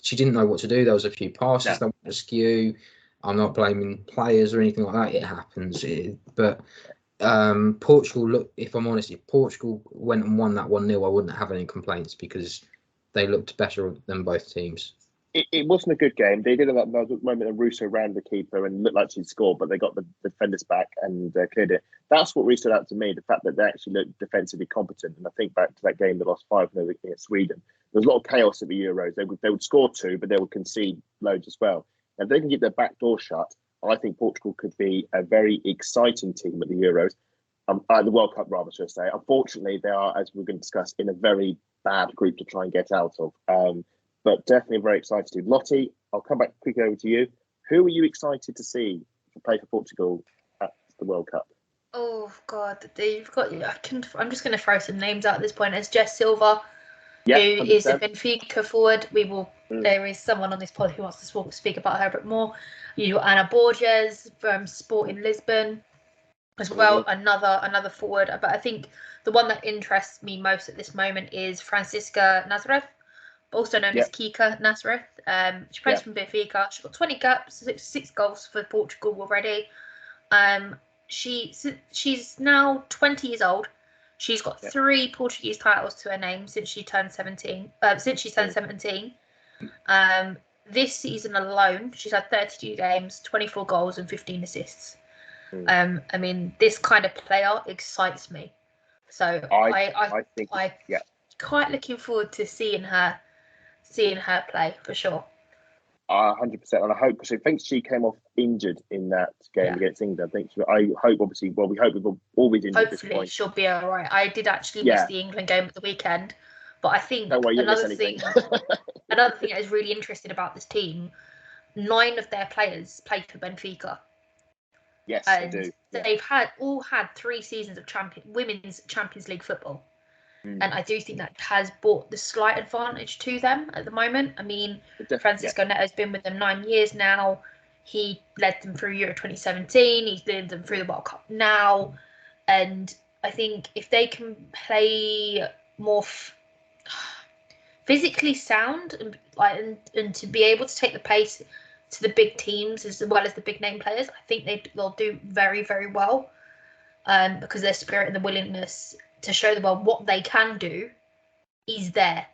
she didn't know what to do. There was a few passes that were askew. I'm not blaming players or anything like that. It happens. But Portugal, look, if I'm honest, if Portugal went and won that 1-0, I wouldn't have any complaints because they looked better than both teams. It wasn't a good game. They did have that moment that Russo ran the keeper and looked like she'd scored, but they got the defenders back and cleared it. That's what really stood out to me, the fact that they actually looked defensively competent. And I think back to that game they lost 5-0 against Sweden. There was a lot of chaos at the Euros. They would score 2, but they would concede loads as well. And if they can keep their back door shut, I think Portugal could be a very exciting team at the Euros. The World Cup, rather, should I say. Unfortunately, they are, as we're going to discuss, in a very bad group to try and get out of. But definitely very excited to. Lottie, I'll come back quickly over to you. Who are you excited to see play for Portugal at the World Cup? Oh God, you've got. I'm just going to throw some names out at this point. It's Jess Silva, who 100%. Is a Benfica forward. We will. There is someone on this pod who wants to speak about her a bit more. You Ana Borges from Sporting Lisbon, as well. Another forward. But I think the one that interests me most at this moment is Francisca Nazareth, also known as Kika Nazareth. She plays from Benfica. She's got 20 caps, 6 goals for Portugal already. She's now 20 years old. She's got 3 Portuguese titles to her name since she turned 17. This season alone, she's had 32 games, 24 goals, and 15 assists. I mean, this kind of player excites me. So I think quite looking forward to seeing her play for sure. 100%, and I hope, because I think she came off injured in that game against England. I hope, obviously, well, we hope we've always injured. Hopefully, she'll be all right. I did actually miss the England game at the weekend, but I think another thing that is really interesting about this team, 9 of their players played for Benfica. Yes, and they do. They've all had 3 seasons of women's Champions League football. And I do think that has brought the slight advantage to them at the moment. I mean, Francisco Neto's been with them 9 years now. He led them through Euro 2017. He's led them through the World Cup now. And I think if they can play more physically sound and to be able to take the pace to the big teams as well as the big name players, I think they'll do very, very well. Because their spirit and the willingness to show the world what they can do is there.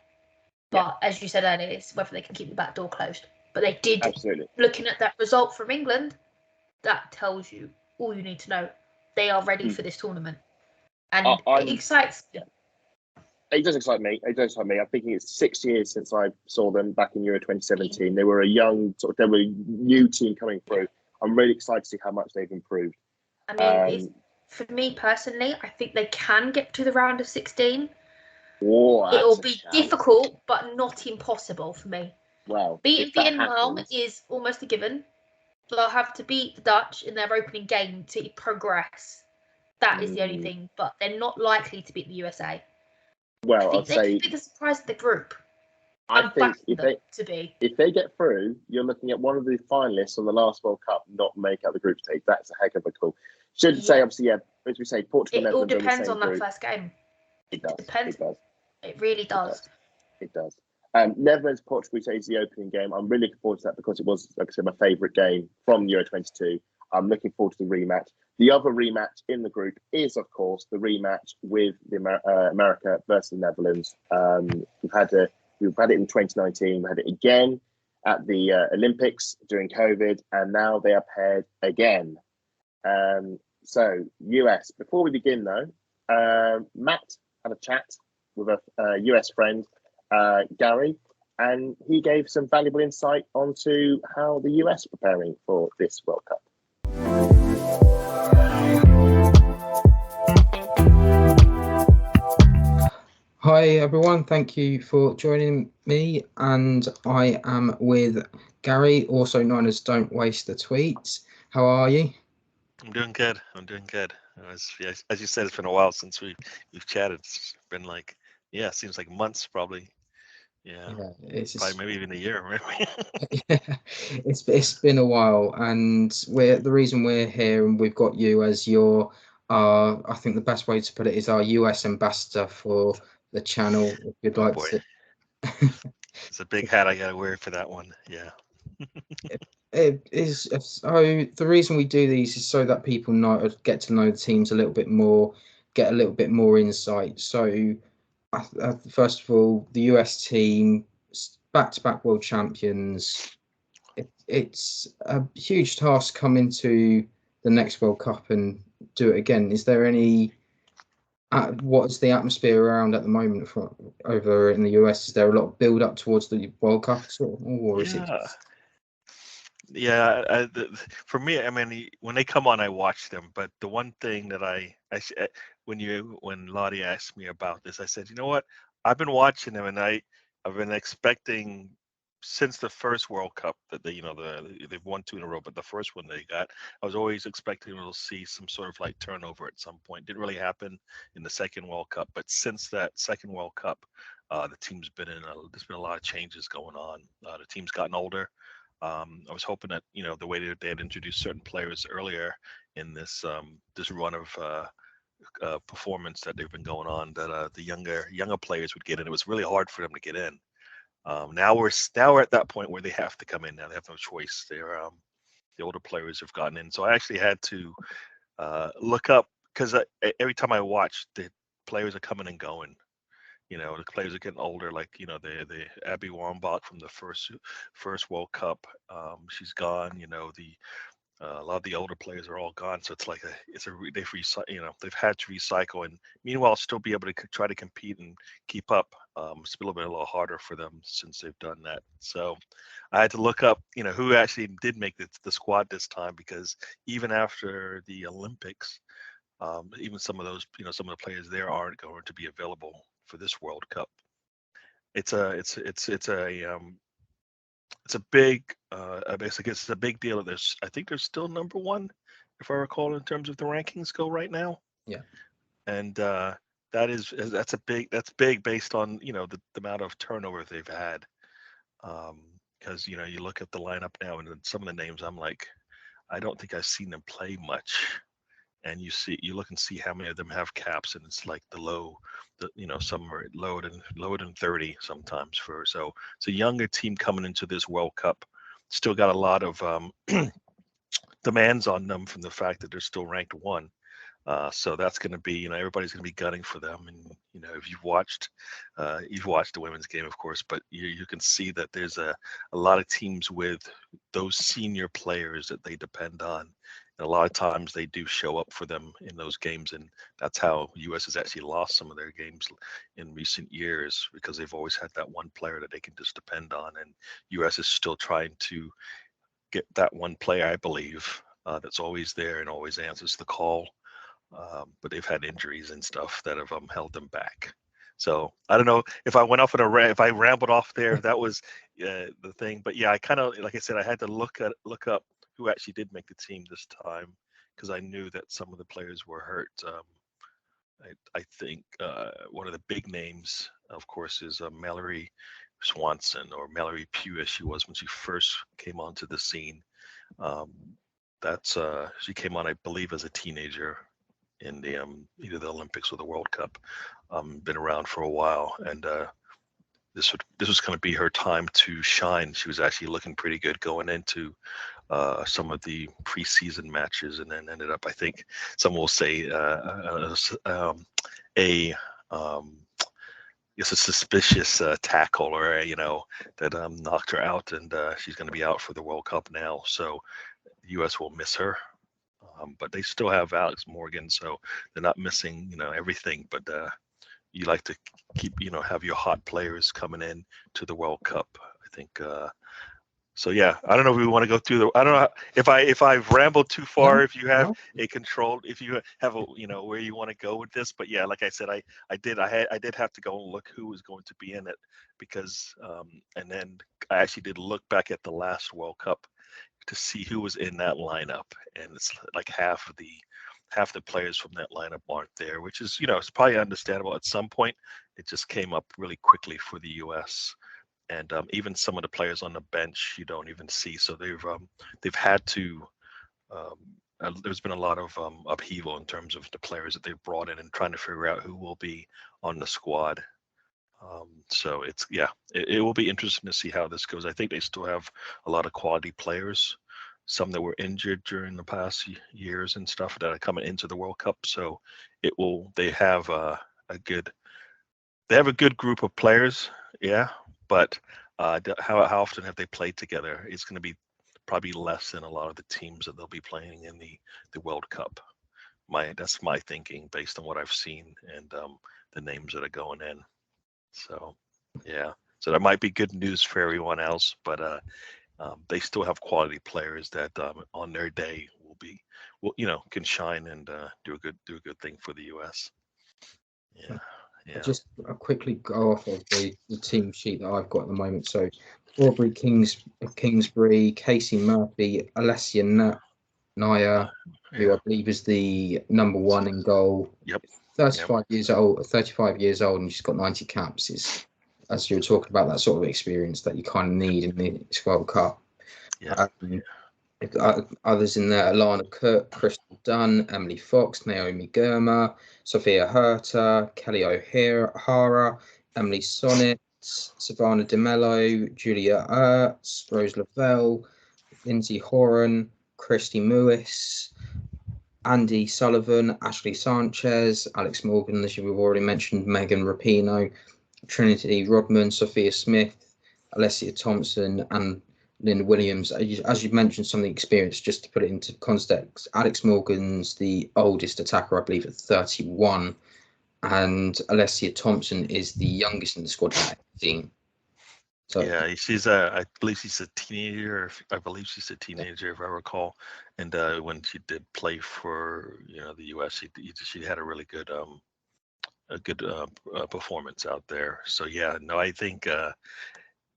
But as you said earlier, it's whether they can keep the back door closed. But they did. Absolutely. Looking at that result from England, that tells you all you need to know. They are ready for this tournament. And it excites me. It does excite me. I'm thinking it's 6 years since I saw them back in Euro 2017. They were a young, they were a new team coming through. I'm really excited to see how much they've improved. I mean, for me personally, I think they can get to the round of 16. It'll be difficult, but not impossible for me. Well, beating Vietnam is almost a given. They'll have to beat the Dutch in their opening game to progress. That is the only thing, but they're not likely to beat the USA. Well, I'd say they could be the surprise of the group. I think if they get through, you're looking at one of the finalists on the last World Cup not make out the group stage. That's a heck of a call. Should say, obviously, as we say, Portugal. It all depends on that first game. It does. Depends. It does. It really does. It does. Netherlands, Portugal is the opening game. I'm really looking forward to that because it was, like I said, my favourite game from Euro 22. I'm looking forward to the rematch. The other rematch in the group is, of course, the rematch with the America versus the Netherlands. We've had it in 2019. We had it again at the Olympics during COVID, and now they are paired again. So US. Before we begin, though, Matt had a chat with a US friend, Gary, and he gave some valuable insight onto how the US are preparing for this World Cup. Hi everyone, thank you for joining me, and I am with Gary, also known as Don't Waste the Tweets. How are you? I'm doing good. As you said, it's been a while since we've chatted. It's been like, seems like months probably. It's probably maybe even a year. It's been a while, and the reason we're here and we've got you as your I think the best way to put it is our US ambassador for the channel. If you'd like to. It's a big hat I gotta wear for that one. Yeah. It is. So the reason we do these is so that people get to know the teams a little bit more, get a little bit more insight. So first of all, the US team, back-to-back world champions. It's a huge task coming to the next World Cup and do it again. Is there any? What is the atmosphere around at the moment over in the US? Is there a lot of build up towards the World Cup, or is it? For me, I mean, when they come on, I watch them. But the one thing that when Lottie asked me about this, I said, you know what? I've been watching them, and I've been expecting since the first World Cup that they've won 2 in a row, but the first one they got, I was always expecting to see some sort of like turnover at some point. Didn't really happen in the second World Cup, but since that second World Cup, the team's been there's been a lot of changes going on. The team's gotten older. I was hoping that the way that they had introduced certain players earlier in this run of performance that they've been going on, that the younger players would get in. It was really hard for them to get in. Now we're at that point where they have to come in. Now they have no choice. The older players have gotten in, so I actually had to look up, because every time I watch, the players are coming and going. the players are getting older. Like the Abby Wambach from the first World Cup, she's gone. A lot of the older players are all gone, so it's like they've had to recycle, and meanwhile still be able to try to compete and keep up. It's been a little harder for them since they've done that. So I had to look up, who actually did make the squad this time, because even after the Olympics, even some of those, some of the players there aren't going to be available for this World Cup. It's a big, basically it's a big deal. I think they're still number one, if I recall, in terms of the rankings go right now. Yeah. And that's big based on the amount of turnover they've had. Because you look at the lineup now, and some of the names, I'm like, I don't think I've seen them play much. And you look and see how many of them have caps, and it's like some are lower than 30 sometimes. So it's a younger team coming into this World Cup. Still got a lot of demands on them from the fact that they're still ranked 1. So that's going to be, everybody's going to be gunning for them. And if you've watched the women's game, of course, but you can see that there's a lot of teams with those senior players that they depend on. And a lot of times they do show up for them in those games, and that's how U.S. has actually lost some of their games in recent years, because they've always had that one player that they can just depend on. And U.S. is still trying to get that one player, I believe, that's always there and always answers the call. But they've had injuries and stuff that have held them back. So I don't know if I went off if I rambled off there, that was the thing. But yeah, I kind of, like I said, I had to look up who actually did make the team this time, because I knew that some of the players were hurt. I think one of the big names, of course, is Mallory Swanson, or Mallory Pugh as she was when she first came onto the scene. She came on, I believe, as a teenager in the either the Olympics or the World Cup. Been around for a while, and this was going to be her time to shine. She was actually looking pretty good going into some of the preseason matches, and then ended up, I think some will say, a suspicious tackle, or that knocked her out, and she's going to be out for the World Cup now. So the U.S. will miss her. But they still have Alex Morgan, so they're not missing, everything. But you like to keep, have your hot players coming in to the World Cup. I think. So yeah, I don't know if we want to go through I don't know if I've rambled too far. No, if you have no. if you have where you want to go with this. But yeah, like I said, I did have to go and look who was going to be in it, because and then I actually did look back at the last World Cup to see who was in that lineup, and it's like half the players from that lineup aren't there, which is it's probably understandable. At some point it just came up really quickly for the US, and even some of the players on the bench you don't even see. So they've had to there's been a lot of upheaval in terms of the players that they've brought in, and trying to figure out who will be on the squad. So it will be interesting to see how this goes. I think they still have a lot of quality players, some that were injured during the past years and stuff, that are coming into the World Cup. So they have a good group of players, yeah. But how often have they played together? It's going to be probably less than a lot of the teams that they'll be playing in the World Cup. That's my thinking based on what I've seen, and the names that are going in. So, yeah. So that might be good news for everyone else, but they still have quality players that on their day can shine and do a good thing for the US. Yeah. I'll just quickly go off of the team sheet that I've got at the moment. So Aubrey Kingsbury, Casey Murphy, Alessia Naya, who I believe is the number 1 in goal. Yep. 35 years old, and she's got 90 caps. Is, as you were talking about, that sort of experience that you kind of need in the World Cup. Yeah. Others in there: Alana Cook, Crystal Dunn, Emily Fox, Naomi Girma, Sophia Herter, Kelly O'Hara, Emily Sonnet, Savannah DeMello, Julia Ertz, Rose Lavelle, Lindsay Horan, Christy Mewis, Andy Sullivan, Ashley Sanchez, Alex Morgan, as you've already mentioned, Megan Rapinoe, Trinity Rodman, Sophia Smith, Alessia Thompson, and Lynn Williams. As you mentioned, some of the experience, just to put it into context, Alex Morgan's the oldest attacker, I believe, at 31, and Alessia Thompson is the youngest in the squad at 18. So yeah, I believe she's a teenager. I believe she's a teenager, if I recall. And when she did play for the U.S., she had a really good performance out there. So yeah, no, I think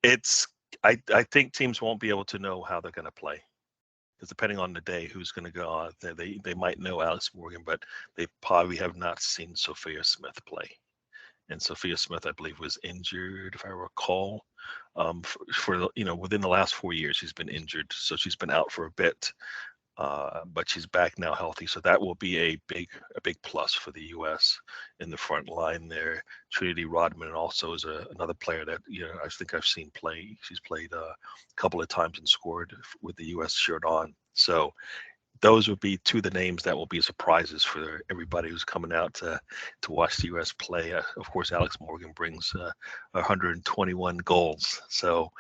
it's I think teams won't be able to know how they're going to play, because depending on the day who's going to go out there, they might know Alex Morgan, but they probably have not seen Sophia Smith play. And Sophia Smith, I believe, was injured, if I recall, for within the last 4 years, she's been injured, so she's been out for a bit, but she's back now healthy. So that will be a big plus for the U.S. in the front line there. Trinity Rodman also is another player that I think I've seen play. She's played a couple of times and scored with the U.S. shirt on. So those would be two of the names that will be surprises for everybody who's coming out to watch the U.S. play. Of course, Alex Morgan brings 121 goals, so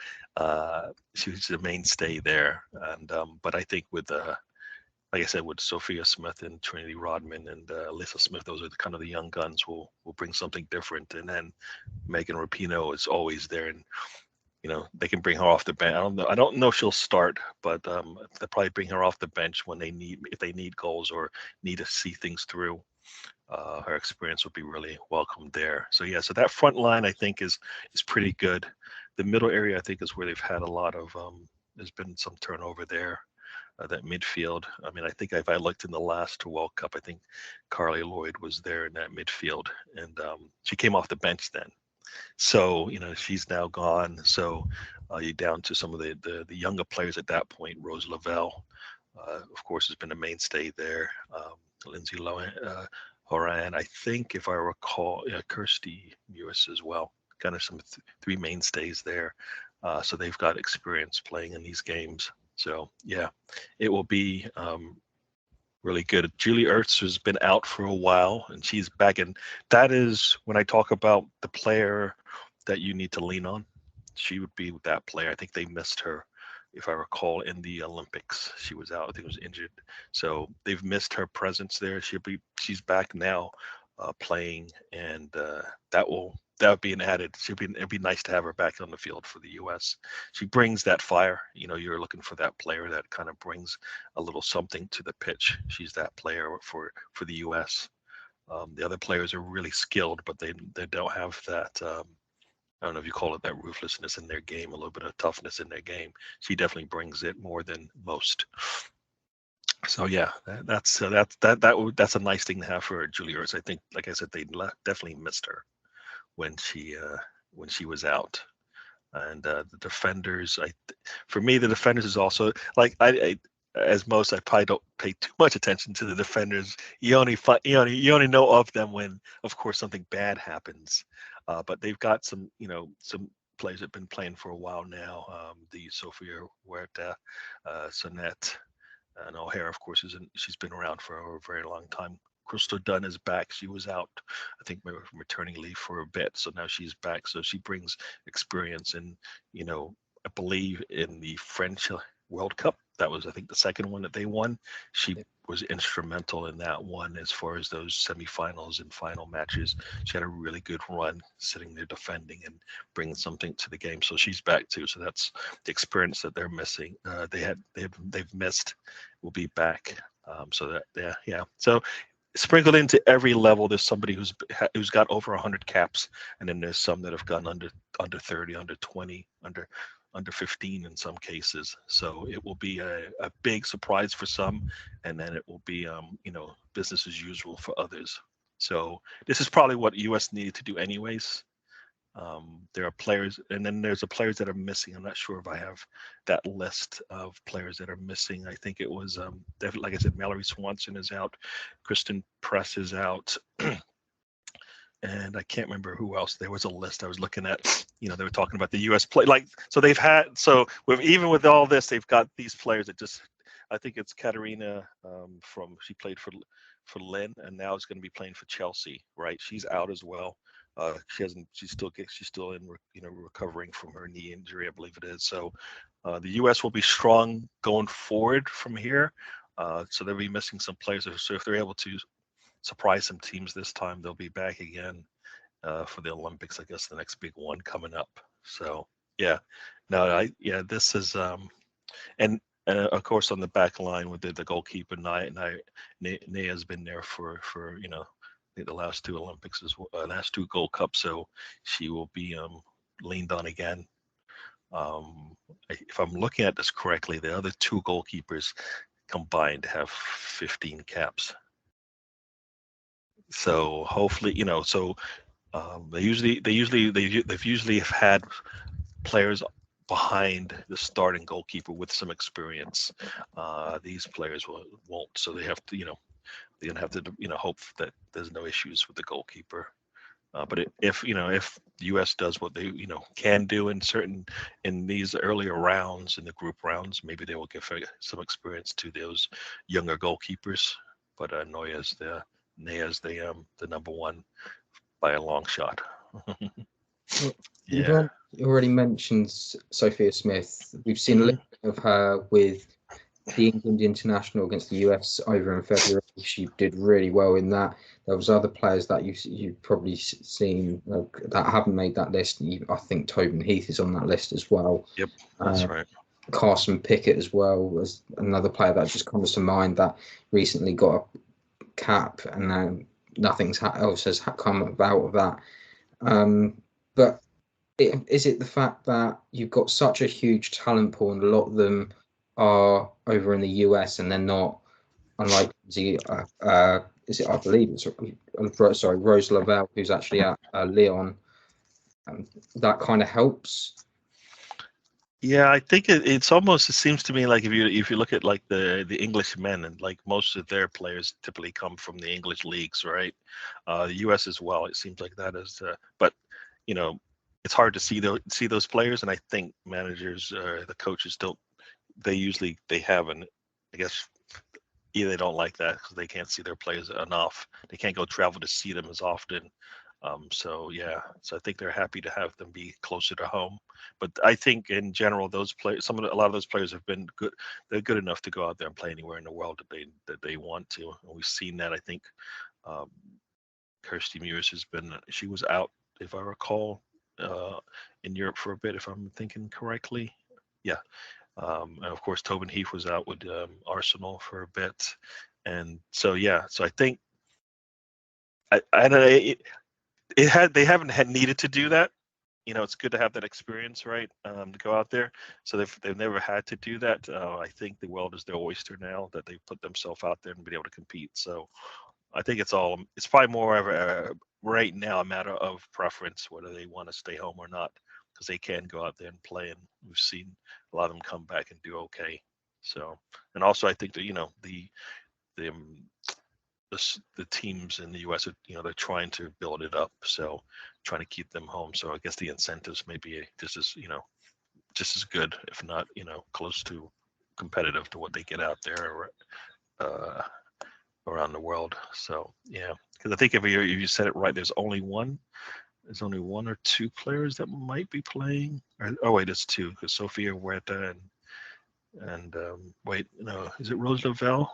she's the mainstay there. And but I think with like I said, with Sophia Smith and Trinity Rodman and Alyssa Smith, those are kind of the young guns will bring something different. And then Megan Rapinoe is always there, and they can bring her off the bench. I don't know if she'll start, but they'll probably bring her off the bench if they need goals or need to see things through. Her experience would be really welcome there. So yeah, so that front line I think is pretty good. The middle area I think is where they've had a lot of. There's been some turnover there. That midfield. I mean, I think if I looked in the last World Cup, I think Carly Lloyd was there in that midfield, and she came off the bench then. So she's now gone. So you're down to some of the younger players at that point. Rose Lavelle, of course, has been a mainstay there. Lindsay Horan, I think, if I recall, Kirsty Mewis as well. Kind of some three mainstays there. So they've got experience playing in these games. So yeah, it will be really good. Julie Ertz has been out for a while, and she's back. And that is when I talk about the player that you need to lean on. She would be that player. I think they missed her, if I recall, in the Olympics. She was out. I think was injured. So they've missed her presence there. She's back now, playing, and that would be an added. It'd be nice to have her back on the field for the U.S. She brings that fire. You're looking for that player that kind of brings a little something to the pitch. She's that player for the U.S. The other players are really skilled, but they don't have that. I don't know if you call it that ruthlessness in their game, a little bit of toughness in their game. She definitely brings it more than most. So yeah, that's a nice thing to have for Julie Ertz. I think, like I said, they definitely missed her when she was out. And the defenders, for me, the defenders is also like as most, I probably don't pay too much attention to the defenders. You only know of them when, of course, something bad happens. But they've got some players that have been playing for a while now. The Sofia Huerta, Sonette, and O'Hara, of course, she's been around for a very long time. Crystal Dunn is back. She was out, I think, maybe from maternity leave for a bit. So now she's back. So she brings experience. And, I believe in the French World Cup, that was, I think, the second one that they won. She was instrumental in that one as far as those semifinals and final matches. She had a really good run sitting there defending and bringing something to the game. So she's back too. So that's the experience that they're missing. They've missed. Will be back. So that yeah. So sprinkled into every level, there's somebody who's got over 100 caps, and then there's some that have gone under 30, under 20, under 15 in some cases. So it will be a big surprise for some, and then it will be business as usual for others. So this is probably what US needed to do anyways. There are players, and then there's the players that are missing. I'm not sure if I have that list of players that are missing. I think it was, like I said, Mallory Swanson is out, Kristen Press is out, and I can't remember who else. There was a list I was looking at. They were talking about the U.S. play, even with all this, they've got these players that just. I think it's Katarina she played for Lynn, and now is going to be playing for Chelsea, right? She's out as well. She's still in recovering from her knee injury, I believe it is. So the U.S. will be strong going forward from here. So they'll be missing some players. So if they're able to surprise some teams this time, they'll be back again for the Olympics. I guess the next big one coming up. So yeah, no, this is and of course on the back line with the goalkeeper Nia has been there for the last two Olympics as well, last two Gold Cups, so she will be leaned on again. If I'm looking at this correctly, the other two goalkeepers combined have 15 caps. So hopefully, they've usually have had players behind the starting goalkeeper with some experience. These players won't, so they have to, they're gonna have to, hope that there's no issues with the goalkeeper. But if the U.S. does what they can do in these earlier rounds, in the group rounds, maybe they will give some experience to those younger goalkeepers. But Nia's the number one by a long shot. Yeah. You already mentioned Sophia Smith. We've seen a little bit of her with the England international against the US over in February. She did really well in that. There was other players that you've probably seen that haven't made that list. I think Tobin Heath is on that list as well. Yep, that's right. Carson Pickett as well was another player that just comes to mind that recently got a cap, and then nothing else has come out of that. But is it the fact that you've got such a huge talent pool and a lot of them are over in the US and they're not, unlike is it, I believe it's Rose Lavelle, who's actually at Lyon, that kind of helps? Yeah, I think it seems to me like if you look at like the English men, and like most of their players typically come from the English leagues, right? The US as well. It seems like that is, but it's hard to see those players, and I think managers, the coaches they have an, I guess, either they don't like that because they can't see their players enough. They can't go travel to see them as often. So I think they're happy to have them be closer to home. But I think in general, those players, a lot of those players have been good. They're good enough to go out there and play anywhere in the world that they want to. And we've seen that. I think Kirsty Mewis she was out, if I recall, in Europe for a bit, if I'm thinking correctly. Yeah. And of course, Tobin Heath was out with Arsenal for a bit. And so, so I think they haven't needed to do that. It's good to have that experience, right? To go out there. So they've never had to do that. I think the world is their oyster now that they put themselves out there and be able to compete. So I think it's probably more of right now a matter of preference, whether they want to stay home or not, because they can go out there and play, and we've seen a lot of them come back and do okay. So, and also I think that the teams in the US are, they're trying to build it up, so trying to keep them home. So I guess the incentives may be just as good, if not close to competitive to what they get out there around the world. So yeah, because I think if you said it right, there's only one or two players that might be playing. Wait, it's two, because Sophia Huerta and wait, no, is it Rose Lavelle?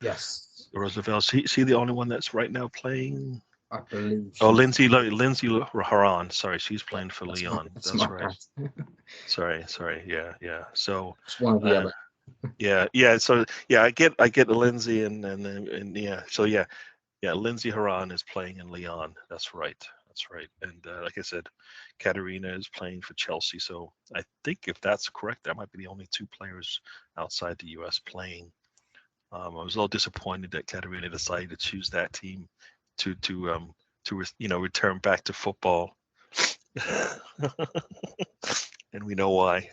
Yes. Rose Lavelle. She the only one that's right now playing? I believe. Lindsay Haran. Sorry, she's playing for Lyon. That's right. Sorry. Yeah. So it's one of the other. Yeah. So yeah, I get Lindsay and yeah. So yeah, Lindsay Haran is playing in Lyon. That's right. And like I said, Katerina is playing for Chelsea. So I think if that's correct, that might be the only two players outside the US playing. I was a little disappointed that Katerina decided to choose that team to return back to football, and we know why.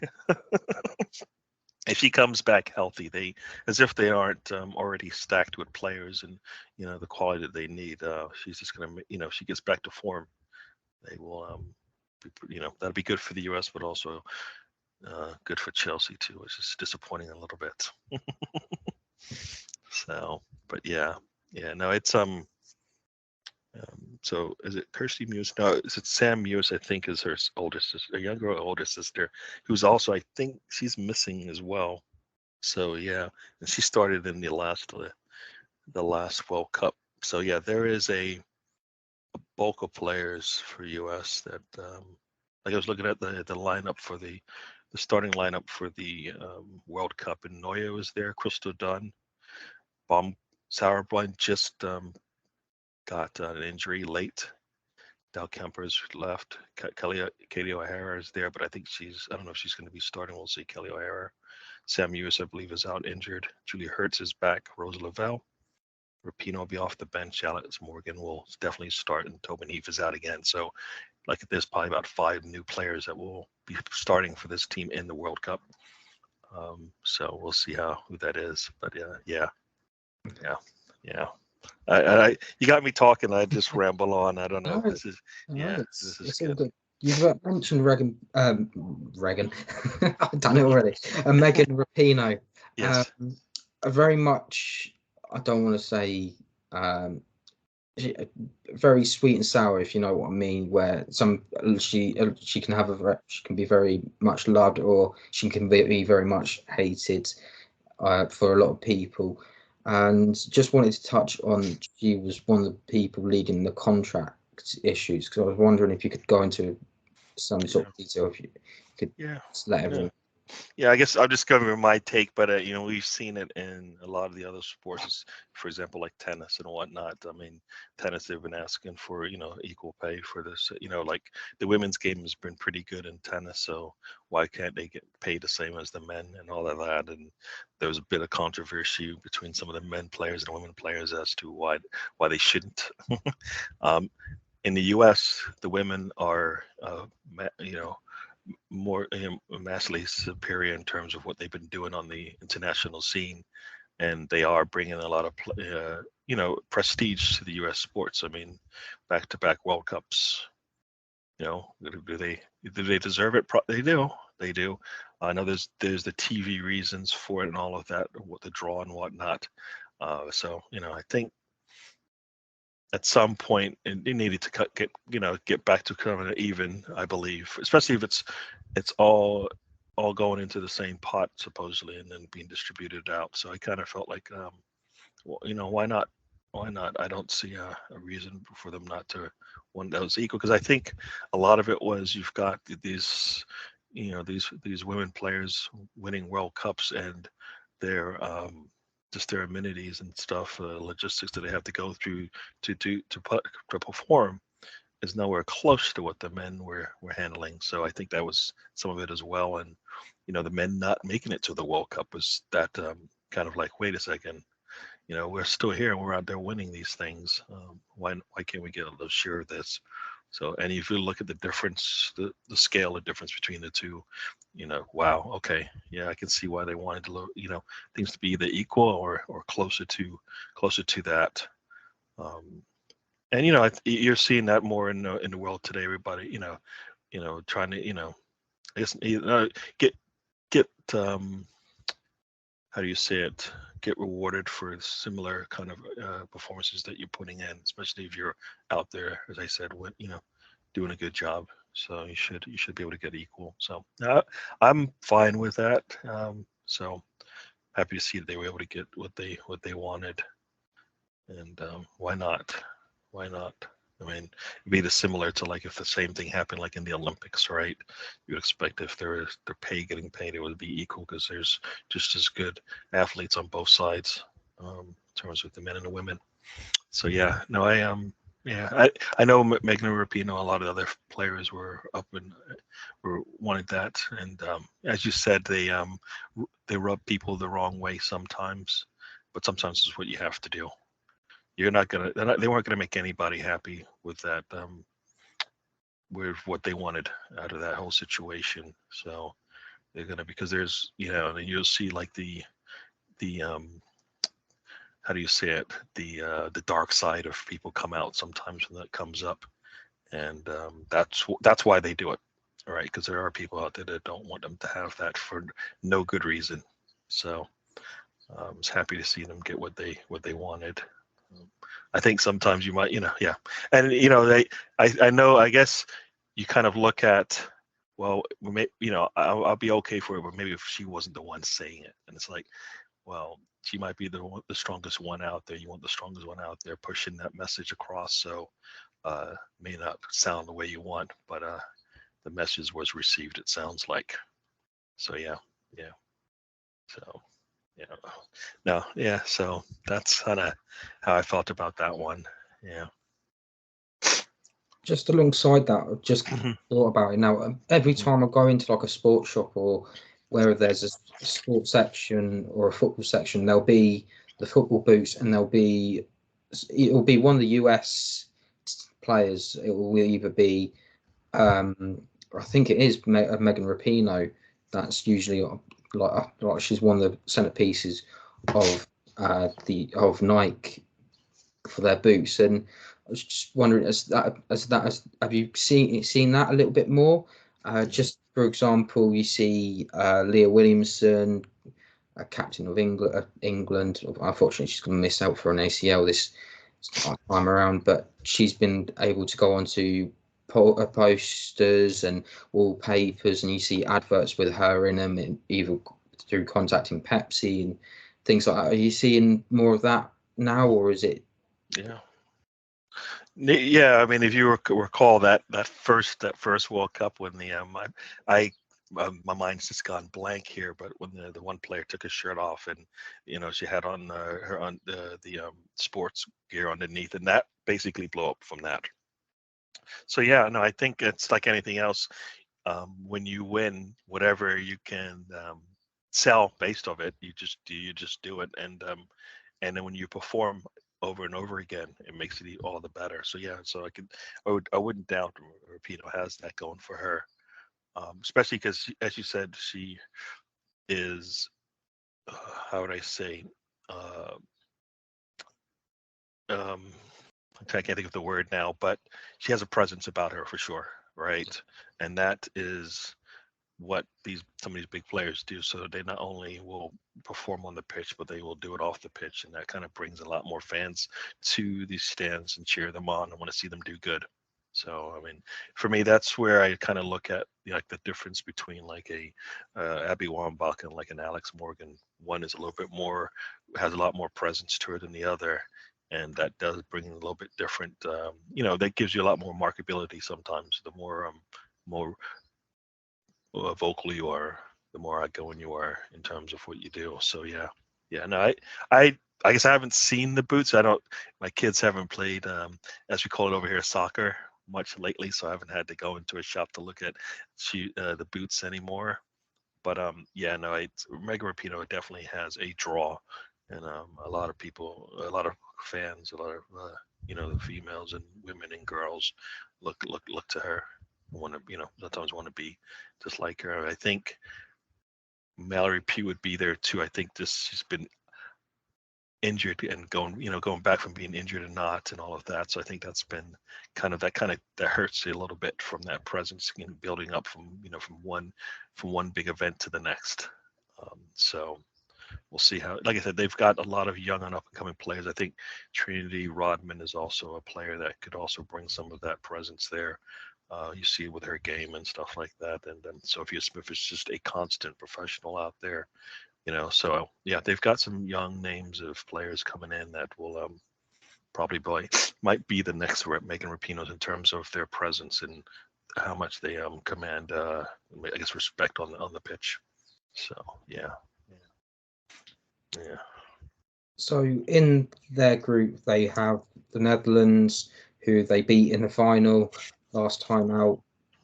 If she comes back healthy, as if they aren't already stacked with players and the quality that they need. She's just gonna, if she gets back to form, they will, that'll be good for the US, but also good for Chelsea too, which is disappointing a little bit. So, but no, it's So is it Kirsty Muse? No, is it Sam Muse? I think is her older sister, a younger or older sister, who's also, I think she's missing as well. So yeah, and she started in the last World Cup. So yeah, there is a bulk of players for US that like I was looking at the lineup for the starting lineup for the World Cup, and Neuer was there, Crystal Dunn, Baum Sauerbrunn just got an injury late. Dal Kemper's left. Katie O'Hara is there, but I think I don't know if she's going to be starting. We'll see. Kelly O'Hara. Sam Ewis, I believe, is out injured. Julia Hertz is back. Rose Lavelle. Rapino will be off the bench. Alex Morgan will definitely start, and Tobin Heath is out again. So, like, there's probably about 5 new players that will be starting for this team in the World Cup. So we'll see who that is. But yeah. You got me talking. I just ramble on. I don't know. No, This is it's all good. You've mentioned Regan. I've done it already. Megan Rapinoe. Yes. Very much. I don't want to say very sweet and sour, if you know what I mean. Where she can be very much loved, or she can be very much hated for a lot of people. And just wanted to touch on, she was one of the people leading the contract issues, because I was wondering if you could go into some sort of detail, if you could just let everyone. Yeah, I guess I'll just cover my take, but we've seen it in a lot of the other sports, for example, like tennis and whatnot. I mean, tennis, they've been asking for equal pay for this. Like the women's game has been pretty good in tennis, so why can't they get paid the same as the men and all of that? And there was a bit of controversy between some of the men players and women players as to why they shouldn't. In the U.S., the women are more massively superior in terms of what they've been doing on the international scene, and they are bringing a lot of prestige to the U.S. sports. I mean, back-to-back World Cups. Do they deserve it? They do. I know there's the TV reasons for it and all of that, what the draw and whatnot. So I think at some point it needed to get back to kind of even, I believe, especially if it's all going into the same pot supposedly and then being distributed out. So I kind of felt like why not I don't see a reason for them not to one that was equal, because I think a lot of it was you've got these these women players winning World Cups, and they're just their amenities and stuff, logistics that they have to go through to perform is nowhere close to what the men were handling. So I think that was some of it as well. And the men not making it to the World Cup was that kind of like, wait a second, we're still here and we're out there winning these things. Why can't we get a little share of this? So, and if you look at the difference, the scale of difference between the two, wow, okay, yeah, I can see why they wanted to, things to be either equal or closer to that. And you're seeing that more in the world today. Everybody, trying to, I guess, get how do you say it? Get rewarded for similar kind of performances that you're putting in, especially if you're out there, as I said, with doing a good job. So you should be able to get equal. So I'm fine with that. So happy to see that they were able to get what they wanted. And why not? Why not? I mean, it'd be similar to like if the same thing happened like in the Olympics, right? You would expect if their getting paid, it would be equal, because there's just as good athletes on both sides in terms of the men and the women. So yeah, no, I know Megan Rapinoe, a lot of other players were up and wanted that, and as you said, they rub people the wrong way sometimes, but sometimes it's what you have to do. They weren't gonna make anybody happy with that, with what they wanted out of that whole situation. So they're gonna, because there's and you'll see like the how do you say it, the dark side of people come out sometimes when that comes up, and that's why they do it, all right? Because there are people out there that don't want them to have that for no good reason. So I was happy to see them get what they wanted. I think sometimes you might, yeah. And, I know, I guess you kind of look at, well, I'll be okay for it, but maybe if she wasn't the one saying it. And it's like, well, she might be the strongest one out there. You want the strongest one out there pushing that message across. So may not sound the way you want, but the message was received, it sounds like. So yeah. So no, yeah. So that's kind of how I felt about that one. Yeah. Just alongside that, I've just thought about it now. Every time I go into like a sports shop or where there's a sports section or a football section, there'll be the football boots, and it'll be one of the US players. It will either be I think it is Megan Rapinoe. That's usually like she's one of the centerpieces of of Nike for their boots. And I was just wondering, have you seen that a little bit more? Just for example, you see Leah Williamson, captain of England. Unfortunately, she's going to miss out for an ACL this time around, but she's been able to go on to posters and wallpapers, and you see adverts with her in them, either through contacting Pepsi and things like that. Are you seeing more of that now, or is it? Yeah, I mean, if you recall that first World Cup when the my mind's just gone blank here, but when the one player took his shirt off and she had on the sports gear underneath, and that basically blew up from that. So yeah, no, I think it's like anything else. When you win, whatever you can sell based of it, you just do it, and then when you perform over and over again, it makes it all the better. So yeah, so I wouldn't doubt Rapinoe has that going for her, especially because, as you said, she is how would I say, I can't think of the word now, but she has a presence about her for sure, right? And that is what some of these big players do. So they not only will perform on the pitch, but they will do it off the pitch, and that kind of brings a lot more fans to these stands and cheer them on and want to see them do good. So I mean, for me, that's where I kind of look at like the difference between like a Abby Wambach and like an Alex Morgan. One is a little bit more, has a lot more presence to it than the other, and that does bring a little bit different. That gives you a lot more marketability sometimes. The more vocal you are, the more outgoing you are in terms of what you do. So yeah. No, I guess I haven't seen the boots. My kids haven't played, as we call it over here, soccer much lately, so I haven't had to go into a shop to look at the boots anymore. But yeah, no, Megan Rapinoe definitely has a draw, and a lot of people, a lot of fans, a lot of the females and women and girls look to her, want to sometimes want to be just like her. I think Mallory Pugh would be there too. I think she's been injured and going back from being injured and not and all of that. So I think that's been that hurts you a little bit from that presence and building up from one big event to the next. So we'll see how. Like I said, they've got a lot of young and up and coming players. I think Trinity Rodman is also a player that could also bring some of that presence there. You see it with her game and stuff like that. And then Sophia Smith is just a constant professional out there. So yeah, they've got some young names of players coming in that will probably might be the next Megan Rapinoe's in terms of their presence and how much they command, I guess, respect on the pitch. So yeah. So in their group, they have the Netherlands, who they beat in the final last time out.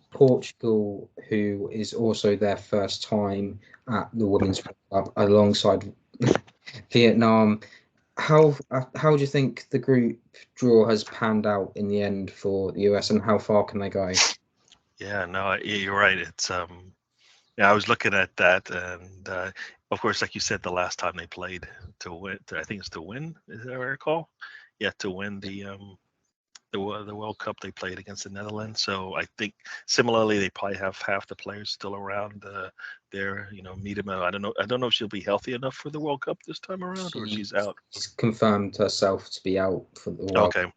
Portugal, who is also their first time at the Women's World Cup, alongside Vietnam. How do you think the group draw has panned out in the end for the US, and how far can they go? Yeah, no, you're right. It's I was looking at that, and of course, like you said, the last time they played to win, I think it's to win. Is that what I recall? Yeah, to win the the World Cup they played against the Netherlands. So I think similarly they probably have half the players still around there. Miedema. I don't know if she'll be healthy enough for the World Cup this time around, or she's out. She's confirmed herself to be out for the World Cup. Okay.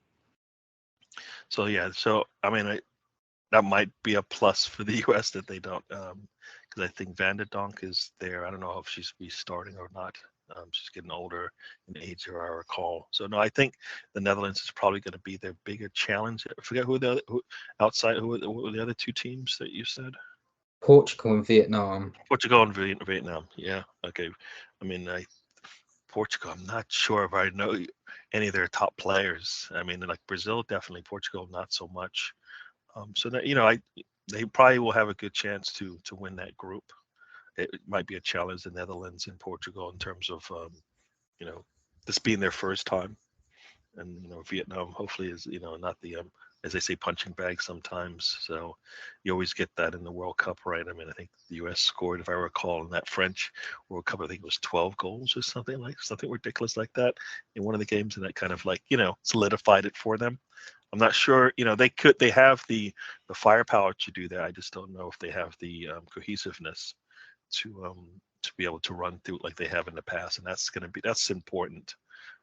So yeah, I mean, that might be a plus for the US that they don't, because I think Van de Donk is there. I don't know if she's restarting or not. She's getting older in age, or I recall. So no, I think the Netherlands is probably going to be their bigger challenge. I forget who were the other two teams that you said? Portugal and Vietnam. Portugal and Vietnam. Yeah. Okay. I mean, Portugal, I'm not sure if I know any of their top players. I mean, like Brazil, definitely. Portugal, not so much. So that they probably will have a good chance to win that group. It might be a challenge, the Netherlands and Portugal, in terms of this being their first time, and Vietnam hopefully is not the as they say, punching bag sometimes. So you always get that in the World Cup, right? I mean, I think the U.S. scored, if I recall, in that French World Cup, I think it was 12 goals or something ridiculous like that in one of the games, and that kind of solidified it for them. I'm not sure, they have the firepower to do that. I just don't know if they have the cohesiveness to be able to run through like they have in the past, and that's important.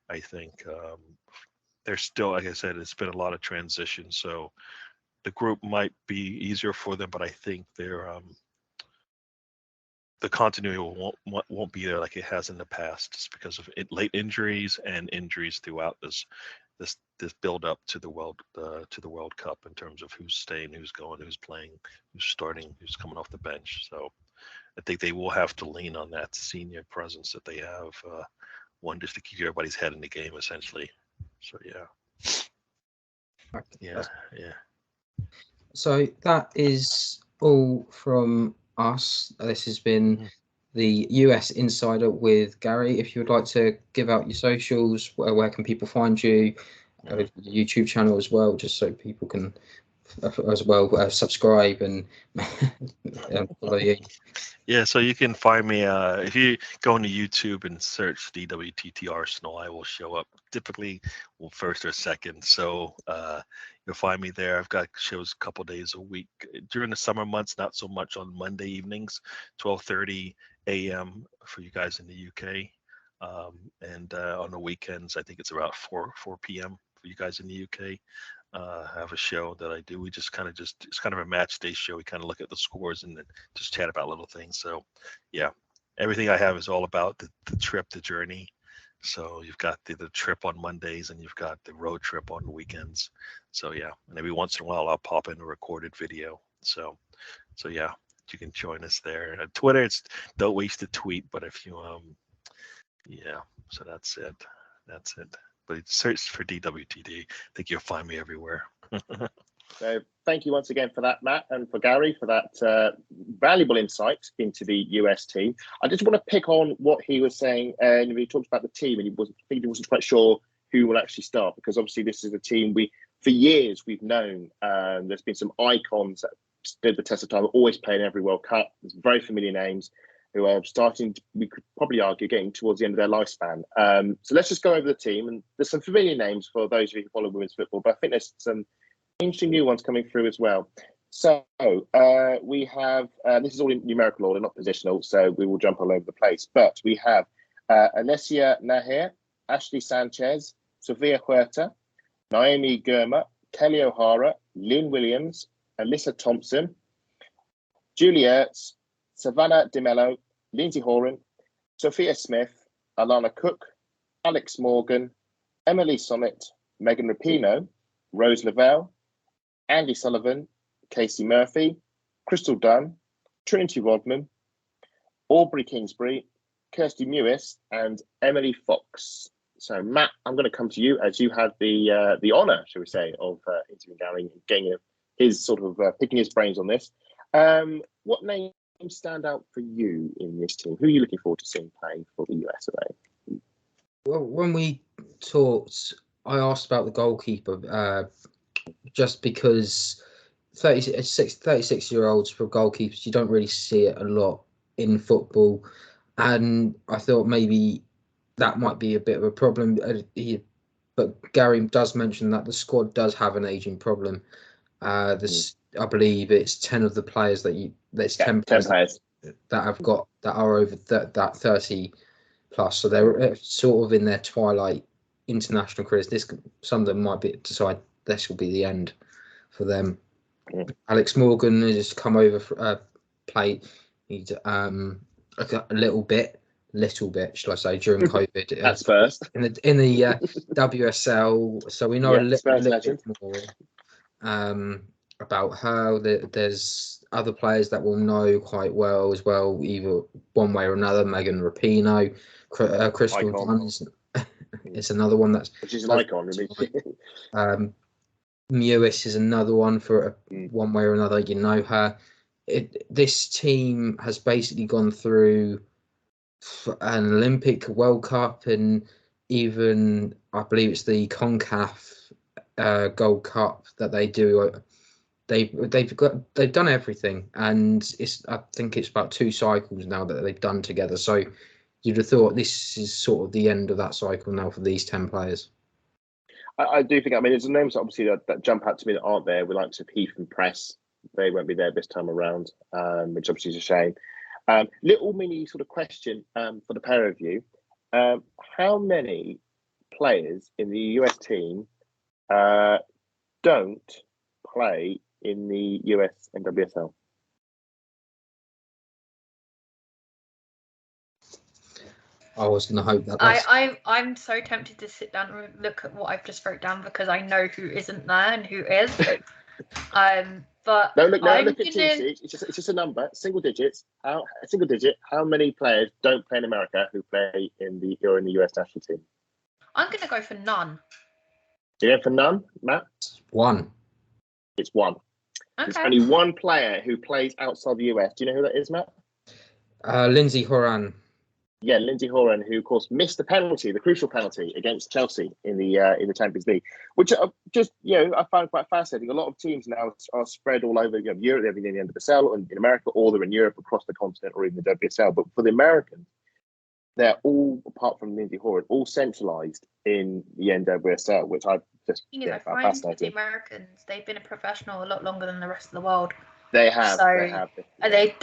I think they're still, like I said, it's been a lot of transition, so the group might be easier for them, but I think the continuity won't be there like it has in the past, just because of late injuries and injuries throughout this build up to the World Cup, in terms of who's staying, who's going, who's playing, who's starting, who's coming off the bench. So I think they will have to lean on that senior presence that they have, one, just to keep everybody's head in the game, essentially. So yeah. So that is all from us. This has been the US Insider with Gary. If you would like to give out your socials, where can people find you? YouTube channel as well, just so people can as well subscribe and follow you. Yeah, so you can find me if you go into YouTube and search DWTT Arsenal, I will show up typically first or second. So you'll find me there. I've got shows a couple days a week during the summer months, not so much on Monday evenings, 12:30 a.m. for you guys in the UK, and on the weekends I think it's about 4 p.m. for you guys in the UK. I have a show that I do. We it's kind of a match day show. We kind of look at the scores and then just chat about little things. So yeah, everything I have is all about the trip, the journey. So you've got the trip on Mondays, and you've got the road trip on the weekends. So yeah, and every once in a while I'll pop in a recorded video. So yeah, you can join us there. Twitter, it's don't waste a tweet, but if you yeah, so that's it. But search for DWTD. I think you'll find me everywhere. So thank you once again for that, Matt, and for Gary for that valuable insight into the US team. I just want to pick on what he was saying. He talked about the team, and he wasn't quite sure who will actually start, because obviously this is a team for years we've known. There's been some icons that stood the test of time, always playing every World Cup. There's very familiar names who are starting, we could probably argue, getting towards the end of their lifespan. So let's just go over the team. And there's some familiar names for those of you who follow women's football, but I think there's some interesting new ones coming through as well. So we have, this is all in numerical order, not positional, so we will jump all over the place. But we have Alessia Nahir, Ashley Sanchez, Sofia Huerta, Naomi Girma, Kelly O'Hara, Lynn Williams, Alyssa Thompson, Julie Ertz, Savannah DeMello, Lindsay Horan, Sophia Smith, Alana Cook, Alex Morgan, Emily Summit, Megan Rapinoe, Rose Lavelle, Andy Sullivan, Casey Murphy, Crystal Dunn, Trinity Rodman, Aubrey Kingsbury, Kirsty Mewis, and Emily Fox. So, Matt, I'm going to come to you, as you had the honour, shall we say, of interviewing Gary and getting his sort of picking his brains on this. What names stand out for you in this team? Who are you looking forward to seeing play for the US today? Well, when we talked, I asked about the goalkeeper, just because 36-year-olds for goalkeepers, you don't really see it a lot in football, and I thought maybe that might be a bit of a problem. but Gary does mention that the squad does have an aging problem. This, I believe it's 10 of the players there's 10 players that have got that are over that 30 plus, so they're sort of in their twilight international careers. Some of them might decide this will be the end for them. Alex Morgan has come over for play. He's a little bit, shall I say, during COVID. That's first in the WSL, so we know a little bit more about her. There's other players that will know quite well as well, either one way or another. Megan Rapinoe, Crystal Dunn is another one which is an icon. Mewis is another one for one way or another. You know her. This team has basically gone through an Olympic, World Cup, and even I believe it's the CONCACAF Gold Cup that they do. They've done everything, and I think it's about 2 cycles now that they've done together. So you'd have thought this is sort of the end of that cycle now for these 10 players. I do think. I mean, there's names obviously that jump out to me that aren't there. With likes of Heath and Press, they won't be there this time around, which obviously is a shame. Little mini sort of question for the pair of you: how many players in the US team don't play in the US NWSL? I was going to hope that. I'm so tempted to sit down and look at what I've just wrote down because I know who isn't there and who is. But no, look at team sheets. It's just a number, single digits. How many players don't play in America who play in the US national team? I'm going to go for none. You go for none, Matt? One. It's one. Okay. There's only one player who plays outside the US. Do you know who that is, Matt? Lindsay Horan. Yeah, Lindsay Horan, who of course missed the crucial penalty against Chelsea in the Champions League, which I found quite fascinating. A lot of teams now are spread all over Europe. They're in the NWSL and in America, or they're in Europe across the continent, or even the WSL. But for the Americans, they're all, apart from Lindsay Horan, all centralised in the NWSL, which I just found fascinating. The Americans, they've been a professional a lot longer than the rest of the world. They have. So they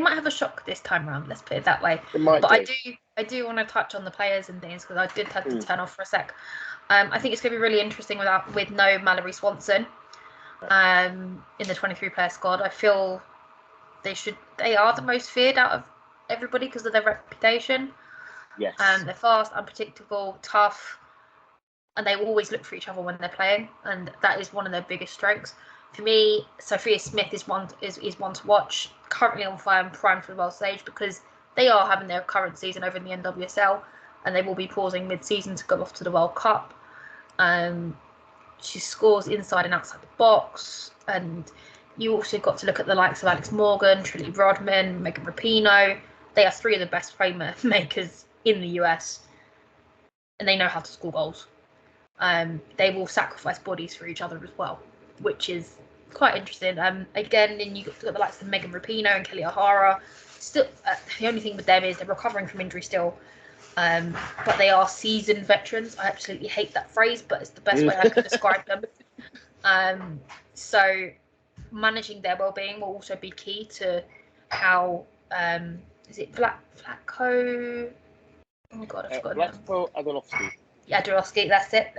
might have a shock this time around. Let's put it that way. But I do want to touch on the players and things because I did have to turn off for a sec. I think it's going to be really interesting with no Mallory Swanson in the 23-player squad. I feel they are the most feared out of everybody because of their reputation. Yes. They're fast, unpredictable, tough, and they always look for each other when they're playing, and that is one of their biggest strengths. For me, Sophia Smith is one to watch. Currently on fire and primed for the world stage because they are having their current season over in the NWSL, and they will be pausing mid-season to go off to the World Cup. She scores inside and outside the box, and you also got to look at the likes of Alex Morgan, Trinity Rodman, Megan Rapinoe. They are 3 of the best playmakers in the US, and they know how to score goals. They will sacrifice bodies for each other as well, which is quite interesting. Again, then you got the likes of Megan Rapinoe and Kelly O'Hara. Still, the only thing with them is they're recovering from injury still, but they are seasoned veterans. I absolutely hate that phrase, but it's the best way I could describe them. So managing their well-being will also be key to how is it Vlatko? Oh my god, I forgot. Vlatko Adonovsky. Yeah, Adonovsky, that's it.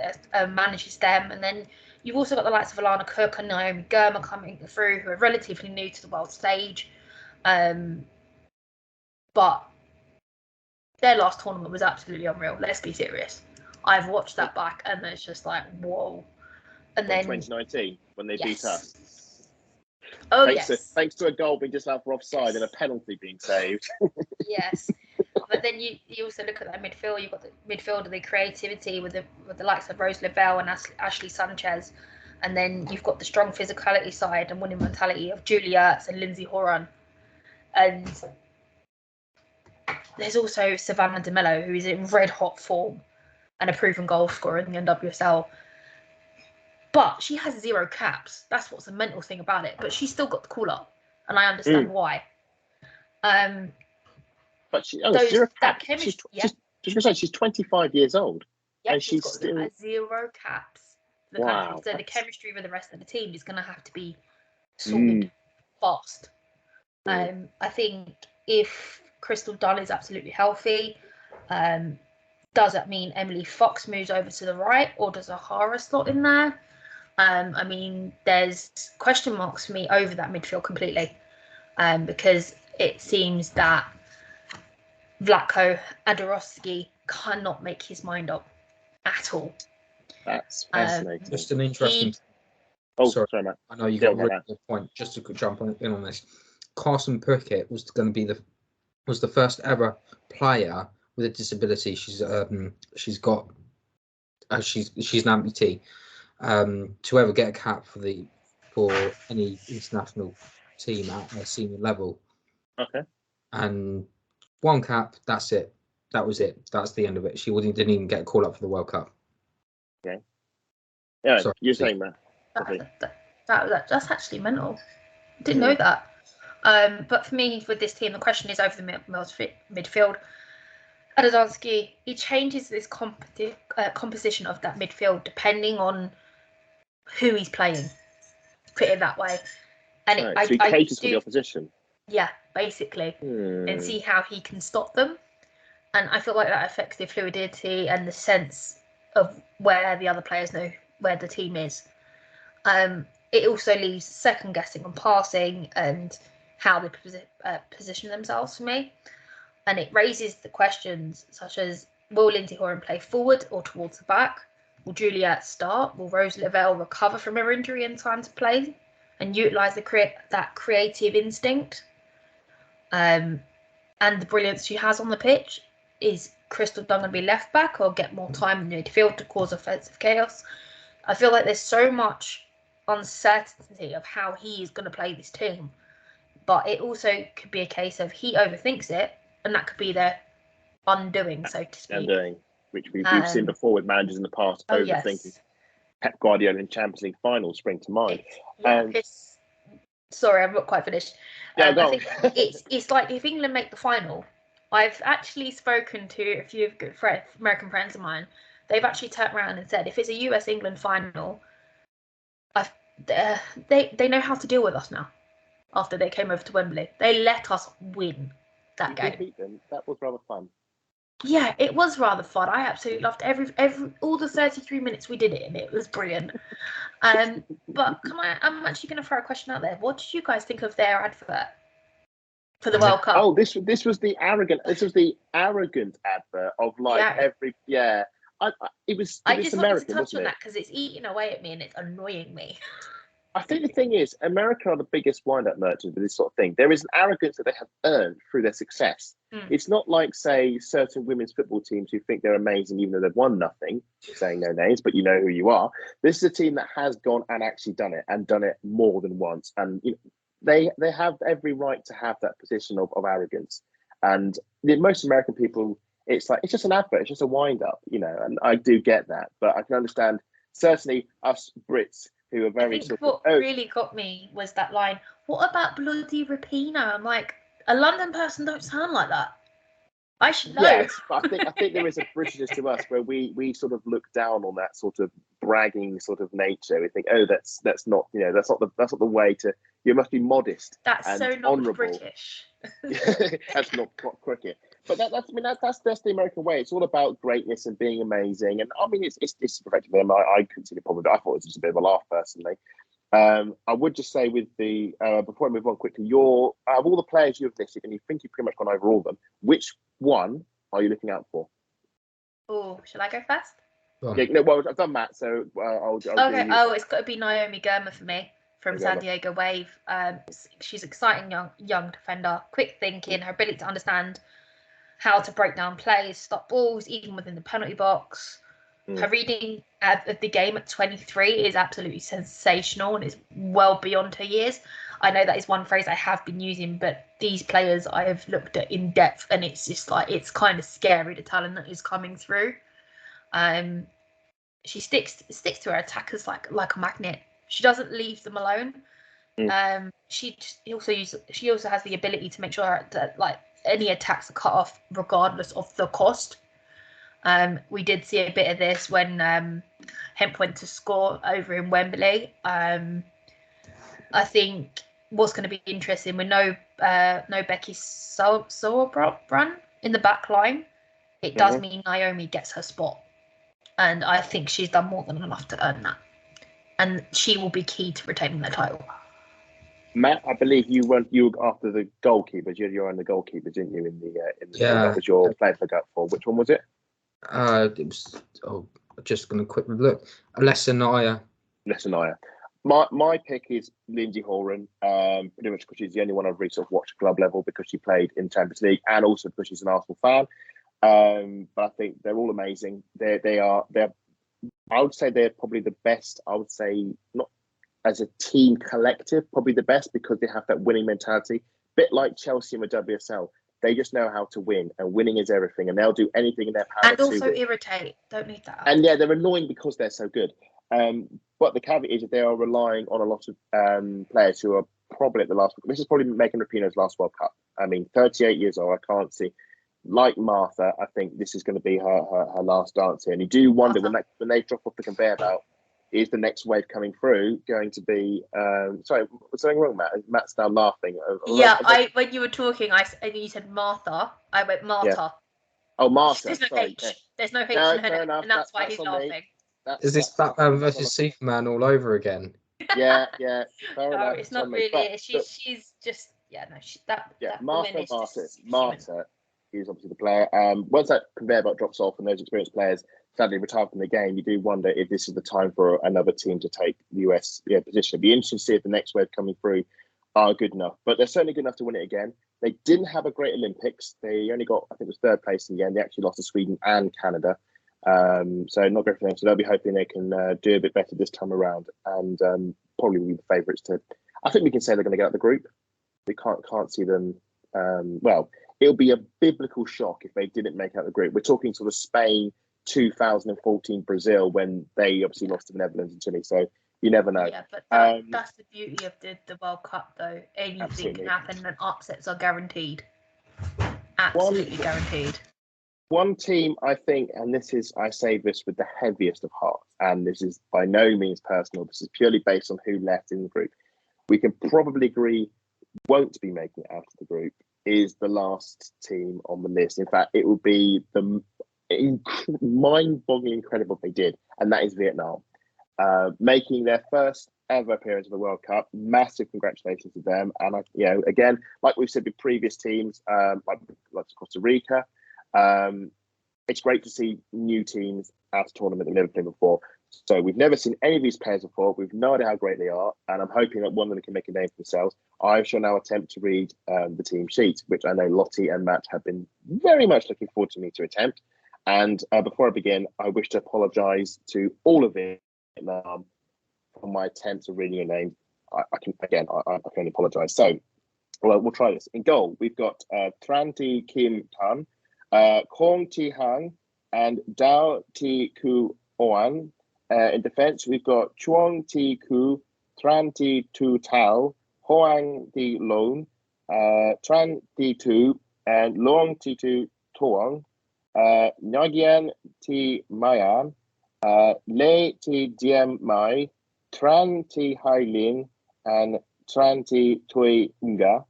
Manages them, and then you've also got the likes of Alana Cook and Naomi Girma coming through, who are relatively new to the world stage. But their last tournament was absolutely unreal. Let's be serious. I've watched that back, and it's just like, whoa. And then 2019, when they beat us. Oh, thanks to a goal being disallowed for offside and a penalty being saved. Yes. But then you also look at that midfield. You've got the midfield, the creativity with the likes of Rose Lavelle and Ashley Sanchez, and then you've got the strong physicality side and winning mentality of Julie Ertz and Lindsay Horan, and there's also Savannah DeMello, who is in red hot form and a proven goal scorer in the NWSL. But she has 0 caps. That's what's the mental thing about it. But she's still got the call up, and I understand why. But she's 25 years old. Yep, and she's she's got still 0 caps for the wow. country. So the That's chemistry with the rest of the team is going to have to be sorted fast. I think if Crystal Dunn is absolutely healthy, does that mean Emily Fox moves over to the right, or does O'Hara slot in there? I mean, there's question marks for me over that midfield completely, because it seems that Vlatko Adorowski cannot make his mind up at all. That's fascinating. Just an interesting. Sorry, Matt. I know you Go got on, a really good point. Just to jump in on this, Carson Prickett was going to be the first ever player with a disability. She's an amputee, to ever get a cap for any international team at a senior level. Okay. And 1 cap, that's it. That was it. That's the end of it. She didn't even get a call up for the World Cup. Okay. Yeah, Sorry, you're saying that. That's actually mental. Didn't know that. But for me, with this team, the question is over the midfield. Adorowski, he changes this composition of that midfield depending on who he's playing. Put it that way. And so he caters for the opposition. Yeah, basically. And see how he can stop them. And I feel like that affects the fluidity and the sense of where the other players know where the team is. It also leaves second guessing on passing and how they position themselves for me. And it raises the questions such as, will Lindsay Horan play forward or towards the back? Will Juliet start? Will Rose Lavelle recover from her injury in time to play and utilise that creative instinct and the brilliance she has on the pitch? Is Crystal Dunn going to be left back or get more time in the midfield to cause offensive chaos? I feel like there's so much uncertainty of how he is going to play this team, but it also could be a case of he overthinks it, and that could be their undoing, so to speak. Undoing, which we've seen before with managers in the past, overthinking. Yes. Pep Guardiola in Champions League final spring to mind. Sorry, I'm not quite finished. Yeah, I think it's like if England make the final, I've actually spoken to a few of good American friends of mine. They've actually turned around and said if it's a US-England final, they know how to deal with us now. After they came over to Wembley, they let us win that game. Beat them. That was rather fun. Yeah, it was rather fun. I absolutely loved all the 33 minutes we did it in. It was brilliant. But I'm actually going to throw a question out there. What did you guys think of their advert for the World Cup? Oh, this was the arrogant. This was the arrogant advert of every. Yeah, it was. I just American, wanted to touch on that because it's eating away at me and it's annoying me. I think the thing is, America are the biggest wind-up merchants for this sort of thing. There is an arrogance that they have earned through their success. It's not like, say, certain women's football teams who think they're amazing even though they've won nothing, saying no names, but you know who you are. This is a team that has gone and actually done it more than once. And they have every right to have that position of arrogance. And most American people, it's just an advert, it's just a wind-up, and I do get that. But I can understand, certainly us Brits, who are very really got me was that line, what about bloody Rapinoe? I'm like, a London person don't sound like that. I should know. Yes, but I think there is a Britishness to us where we sort of look down on that sort of bragging sort of nature. We think, that's not that's not the way to. You must be modest. That's and so not honourable. British. That's not cricket. But that's the American way. It's all about greatness and being amazing. And I mean, it's perfect for them. I couldn't see the problem. I thought it was just a bit of a laugh personally. I would just say with the before I move on quickly, of all the players you have listed, and you think you've pretty much gone over all of them, which one are you looking out for? Oh, shall I go first? I've done Matt, so I'll okay. It's got to be Naomi Girma for me from San Diego Wave. She's an exciting young defender, quick thinking, her ability to understand how to break down plays, stop balls, even within the penalty box. Her reading of the game at 23 is absolutely sensational and is well beyond her years. I know that is one phrase I have been using, but these players I have looked at in depth, and it's just it's kind of scary, the talent that is coming through. She sticks to her attackers like a magnet. She doesn't leave them alone. She also has the ability to make sure that any attacks are cut off regardless of the cost. We did see a bit of this when Hemp went to score over in Wembley. I think what's going to be interesting with no Becky Sauerbrunn in the back line, it does mean Naomi gets her spot. And I think she's done more than enough to earn that. And she will be key to retaining the title. Matt, I believe you were after the goalkeepers. You're on the goalkeepers, didn't you? In the that was your player to look out for. Which one was it? It was. Just going to quickly look. Lessenaya. My pick is Lindsay Horan, pretty much because she's the only one I've really sort of watched at club level because she played in Champions League and also because she's an Arsenal fan. But I think they're all amazing. They're I would say they're probably the best. I would say not as a team collective, probably the best because they have that winning mentality. Bit like Chelsea in the WSL. They just know how to win, and winning is everything, and they'll do anything in their power. And also irritate. Don't need that. And yeah, they're annoying because they're so good. But the caveat is that they are relying on a lot of players who are probably at the last. This is probably Megan Rapinoe's last World Cup. I mean, 38 years old. I can't see. Like Martha, I think this is going to be her last dance here. And you do wonder when they drop off the conveyor belt, is the next wave coming through going to be? Sorry, was something wrong, Matt? Matt's now laughing. Yeah, when you were talking, and you said Martha. I went Martha. Yeah. Oh, Martha. There's no sorry. H. Yeah. There's no H No, in her fair name, enough. and that's why he's laughing. Is this Batman versus Superman all over again? Yeah. Fair No, enough. it's not really. She's just Martha is obviously the player. Once that conveyor belt drops off and those experienced players sadly retire from the game, you do wonder if this is the time for another team to take the US position. It'd be interesting to see if the next wave coming through are good enough, but they're certainly good enough to win it again. They didn't have a great Olympics. They only got, I think it was third place in the end. They actually lost to Sweden and Canada. So not great for them. So they'll be hoping they can do a bit better this time around, and probably be the favourites to. I think we can say they're going to get out of the group. We can't see them. Well, it'll be a biblical shock if they didn't make out the group. We're talking sort of Spain, 2014 Brazil, when they obviously lost to the Netherlands and Chile. So you never know. Yeah, but that's the beauty of the World Cup, though. Anything can happen, and upsets are guaranteed. Absolutely guaranteed. One team, I think, and I say this with the heaviest of hearts, and this is by no means personal. This is purely based on who left in the group. We can probably agree won't be making it out of the group is the last team on the list. In fact, it will be the mind-boggling incredible they did, and that is Vietnam. Making their first ever appearance of the World Cup. Massive congratulations to them. And again, like we've said with previous teams, like Costa Rica, it's great to see new teams out of tournament that we've never played before. So we've never seen any of these players before. We've no idea how great they are, and I'm hoping that one of them can make a name for themselves. I shall now attempt to read the team sheet, which I know Lottie and Matt have been very much looking forward to me to attempt. And before I begin, I wish to apologise to all of Vietnam for my attempts of reading your name. I can only apologise. So, we'll try this. In goal, we've got Tran Thi Kim Tan, Kong Ti Hang, and Dao Ti Ku Oan. In defence, we've got Chuang Ti Ku, Tran Ti Tu Tao, Hoang Ti Lon, Tran Ti Tu, and Long Ti Tu Toang, Nyagian Ti Mayan, Le Ti Diem Mai, Tran Ti Hai Lin, and Tran Ti Tui Nga.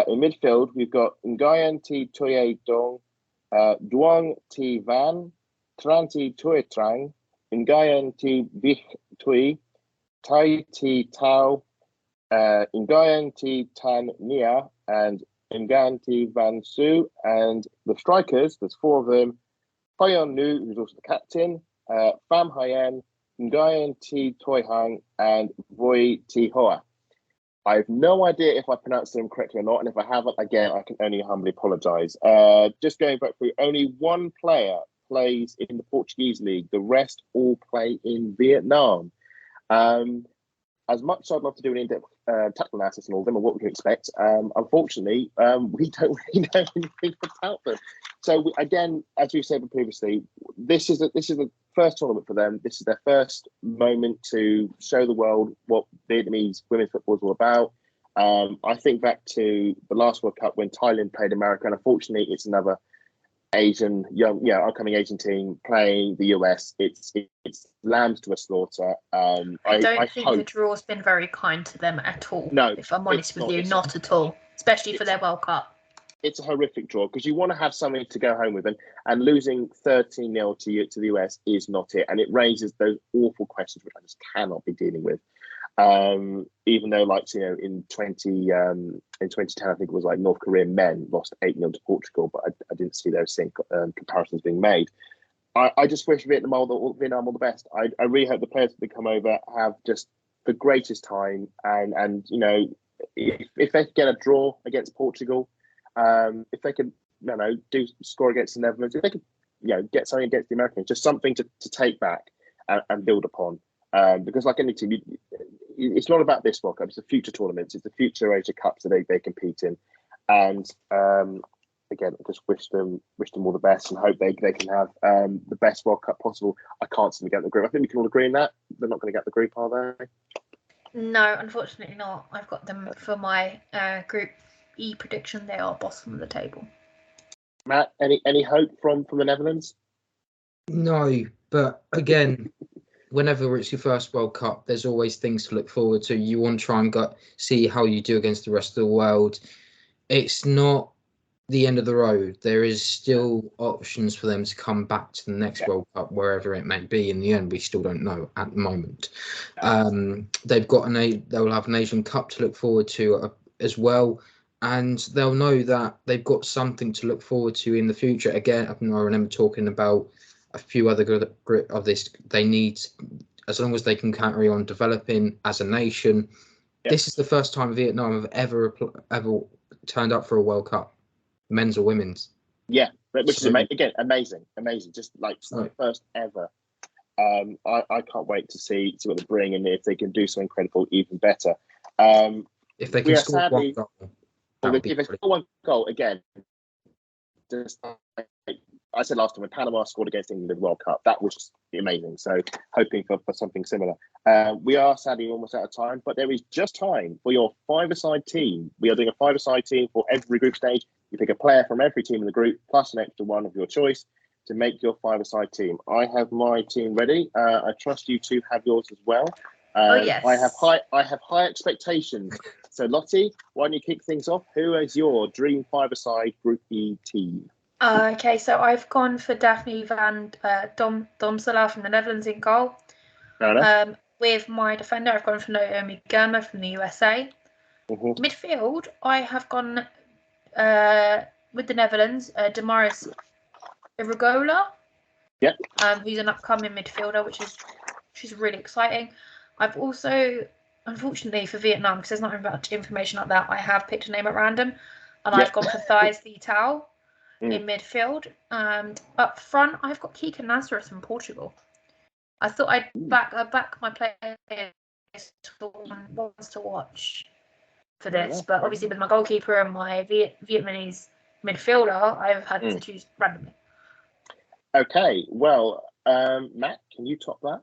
In midfield, we've got Nguyen Ti Tui Dong, Duong Ti Van, Tran Ti Tui Trang, Nguyen Ti Vic Tui, Tai Ti Tao, Nguyen Ti Tan Nia, and Nguyen Ti Van Su. And the strikers, there's four of them: Hoyon Nu, who's also the captain, Pham Hien, Nguyen Ti Toi Hang, and Voi Ti Hoa. I have no idea if I pronounced them correctly or not, and if I haven't, again, I can only humbly apologise. Just going back through, only one player plays in the Portuguese league. The rest all play in Vietnam. As much as I'd love to do an in-depth tactical analysis and all of them and what we can expect, unfortunately, we don't really know anything about them. So again, as we said previously, this is the first tournament for them. This is their first moment to show the world what Vietnamese women's football is all about. I think back to the last World Cup when Thailand played America, and unfortunately, it's another Asian upcoming Asian team playing the US. It's lambs to a slaughter. I don't think the draw's been very kind to them at all. No, if I'm honest with you, not at all. Especially for their World Cup. It's a horrific draw because you want to have something to go home with, and losing 13-0 to the US is not it, and it raises those awful questions which I just cannot be dealing with. Even though, like, you know, in 2010, I think it was like North Korean men lost 8-0 to Portugal, but I didn't see those same comparisons being made. I just wish Vietnam all the best. I really hope the players that come over have just the greatest time, and you know, if they could get a draw against Portugal. If they could, score against the Netherlands, if they could, get something against the Americans, just something to take back and build upon. Because like any team, it's not about this World Cup. It's the future tournaments. It's the future Asia Cups that they compete in. And again, I just wish them all the best and hope they can have the best World Cup possible. I can't see them get the group. I think we can all agree on that. They're not going to get the group, are they? No, unfortunately not. I've got them for my Group E prediction. They are bottom of the table. Matt, any hope from the Netherlands? No, but again, whenever it's your first World Cup, there's always things to look forward to. You want to try and see how you do against the rest of the world. It's not the end of the road. There is still options for them to come back to the next World Cup, wherever it may be. In the end, we still don't know at the moment. They'll have an Asian Cup to look forward to as well. And they'll know that they've got something to look forward to in the future. Again, I remember talking about a few other group of this. They need, as long as they can carry on developing as a nation. Yep. This is the first time Vietnam have ever turned up for a World Cup, men's or women's. Yeah, which is amazing. Just like first ever. I can't wait to see what they bring, and if they can do something incredible, even better. If they can score one goal. If they score one goal again, just like I said last time, when Panama scored against England in the World Cup, that was just amazing. So hoping for something similar. We are sadly almost out of time, but there is just time for your five-a-side team. We are doing a five-a-side team for every group stage. You pick a player from every team in the group, plus an extra one of your choice to make your five-a-side team. I have my team ready. I trust you to have yours as well. Yes. I have high expectations. So Lottie, why don't you kick things off? Who is your dream five-a-side Group E team? Okay, so I've gone for Daphne van Domselaar from the Netherlands in goal. With my defender, I've gone for Naomi Girma from the USA. Mm-hmm. Midfield, I have gone with the Netherlands, Damaris Irigola. Yep. Who's an upcoming midfielder, which is really exciting. I've also, unfortunately for Vietnam, because there's not much information like that, I have picked a name at random, and I've gone for Thais Vital in midfield. And up front, I've got Kika Nazareth from Portugal. I thought I'd back my players ones to watch for this, but obviously with my goalkeeper and my Vietnamese midfielder, I've had to choose randomly. Okay, well, Matt, can you top that?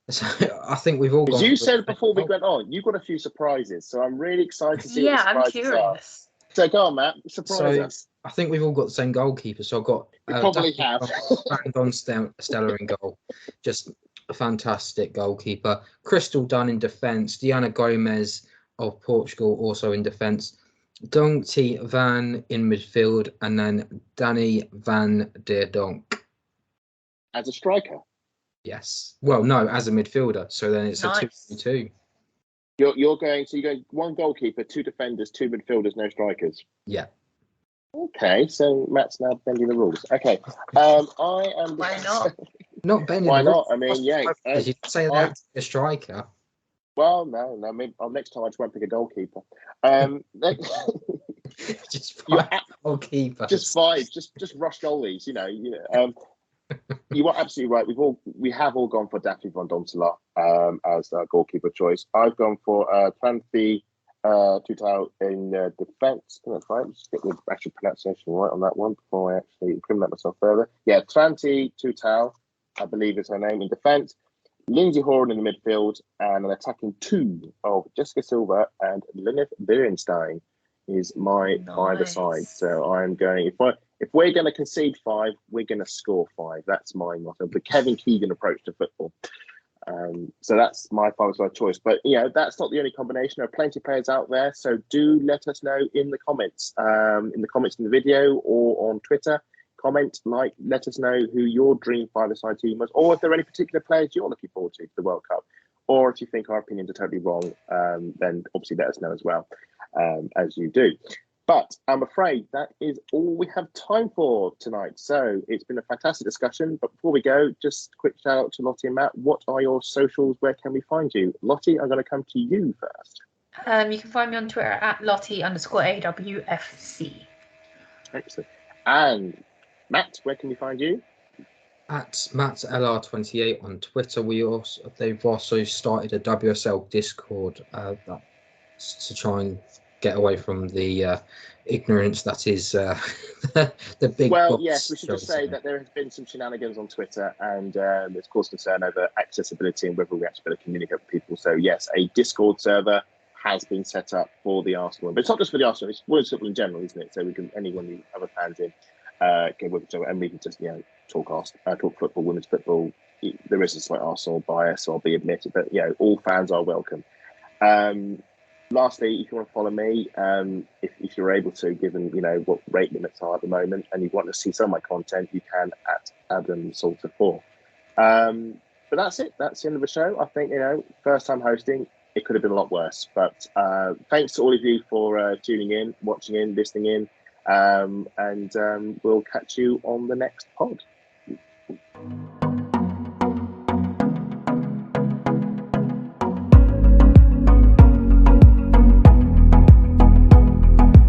So I think we've all got. You said before we went on, you got a few surprises, so I'm really excited to see what the surprises I'm curious. are. So go on, Matt, surprise us. I think we've all got the same goalkeeper, so I've got probably have Brandon Stella in goal, just a fantastic goalkeeper. Crystal Dunn in defence, Diana Gomez of Portugal also in defence, Dong Thi Van in midfield, and then Danny Van der Donk as a striker. Yes. Well, no, as a midfielder. So then it's nice. A 2-2. You're going one goalkeeper, two defenders, two midfielders, no strikers. Yeah. Okay, so Matt's now bending the rules. Okay. I am. Why not? Not bending. Why the not? rules. I mean, yeah. You say that to a striker. Well, no. I mean, next time I just won't pick a goalkeeper. Just five goalkeepers. Just five. Just rush goalies. You are absolutely right. We have all gone for Daphne van Domselaar as our goalkeeper choice. I've gone for Tran Thi Tutau in defence. That's right. Just get the actual pronunciation right on that one before I actually incriminate myself further. Yeah, Tran Thi Tutau, I believe is her name, in defence. Lindsay Horan in the midfield, and an attacking two of Jessica Silva and Lynette Berenstein is my five-a-side. Nice. So I'm going, if we're going to concede 5, we're going to score 5. That's my motto. The Kevin Keegan approach to football. So that's my five-a-side choice. But, that's not the only combination. There are plenty of players out there. So do let us know in the comments, in the video or on Twitter. Comment, let us know who your dream five-a-side team was, or if there are any particular players you're looking forward to for the World Cup. Or if you think our opinions are totally wrong, then obviously let us know as well, as you do. But I'm afraid that is all we have time for tonight. So it's been a fantastic discussion. But before we go, just a quick shout out to Lottie and Matt. What are your socials? Where can we find you? Lottie, I'm going to come to you first. You can find me on Twitter at Lottie_AWFC. Excellent. And Matt, where can we find you? At MattLR28 on Twitter. They've also started a WSL Discord to try and get away from the ignorance that is the big. Well, box, yes, we should just say that there has been some shenanigans on Twitter, and there's caused concern over accessibility and whether we actually be able to communicate with people. So yes, a Discord server has been set up for the Arsenal, but it's not just for the Arsenal; it's for football in general, isn't it? So we can anyone who other fans in get with each other, and we can just talk football, women's football. There is a slight Arsenal bias, I'll be admitted, but all fans are welcome. Lastly, if you want to follow me, if you're able to, given what rate limits are at the moment, and you want to see some of my content, you can at Adam Salter 4. But that's it. That's the end of the show. I think first time hosting, it could have been a lot worse. But thanks to all of you for tuning in, watching in, listening in, and we'll catch you on the next pod.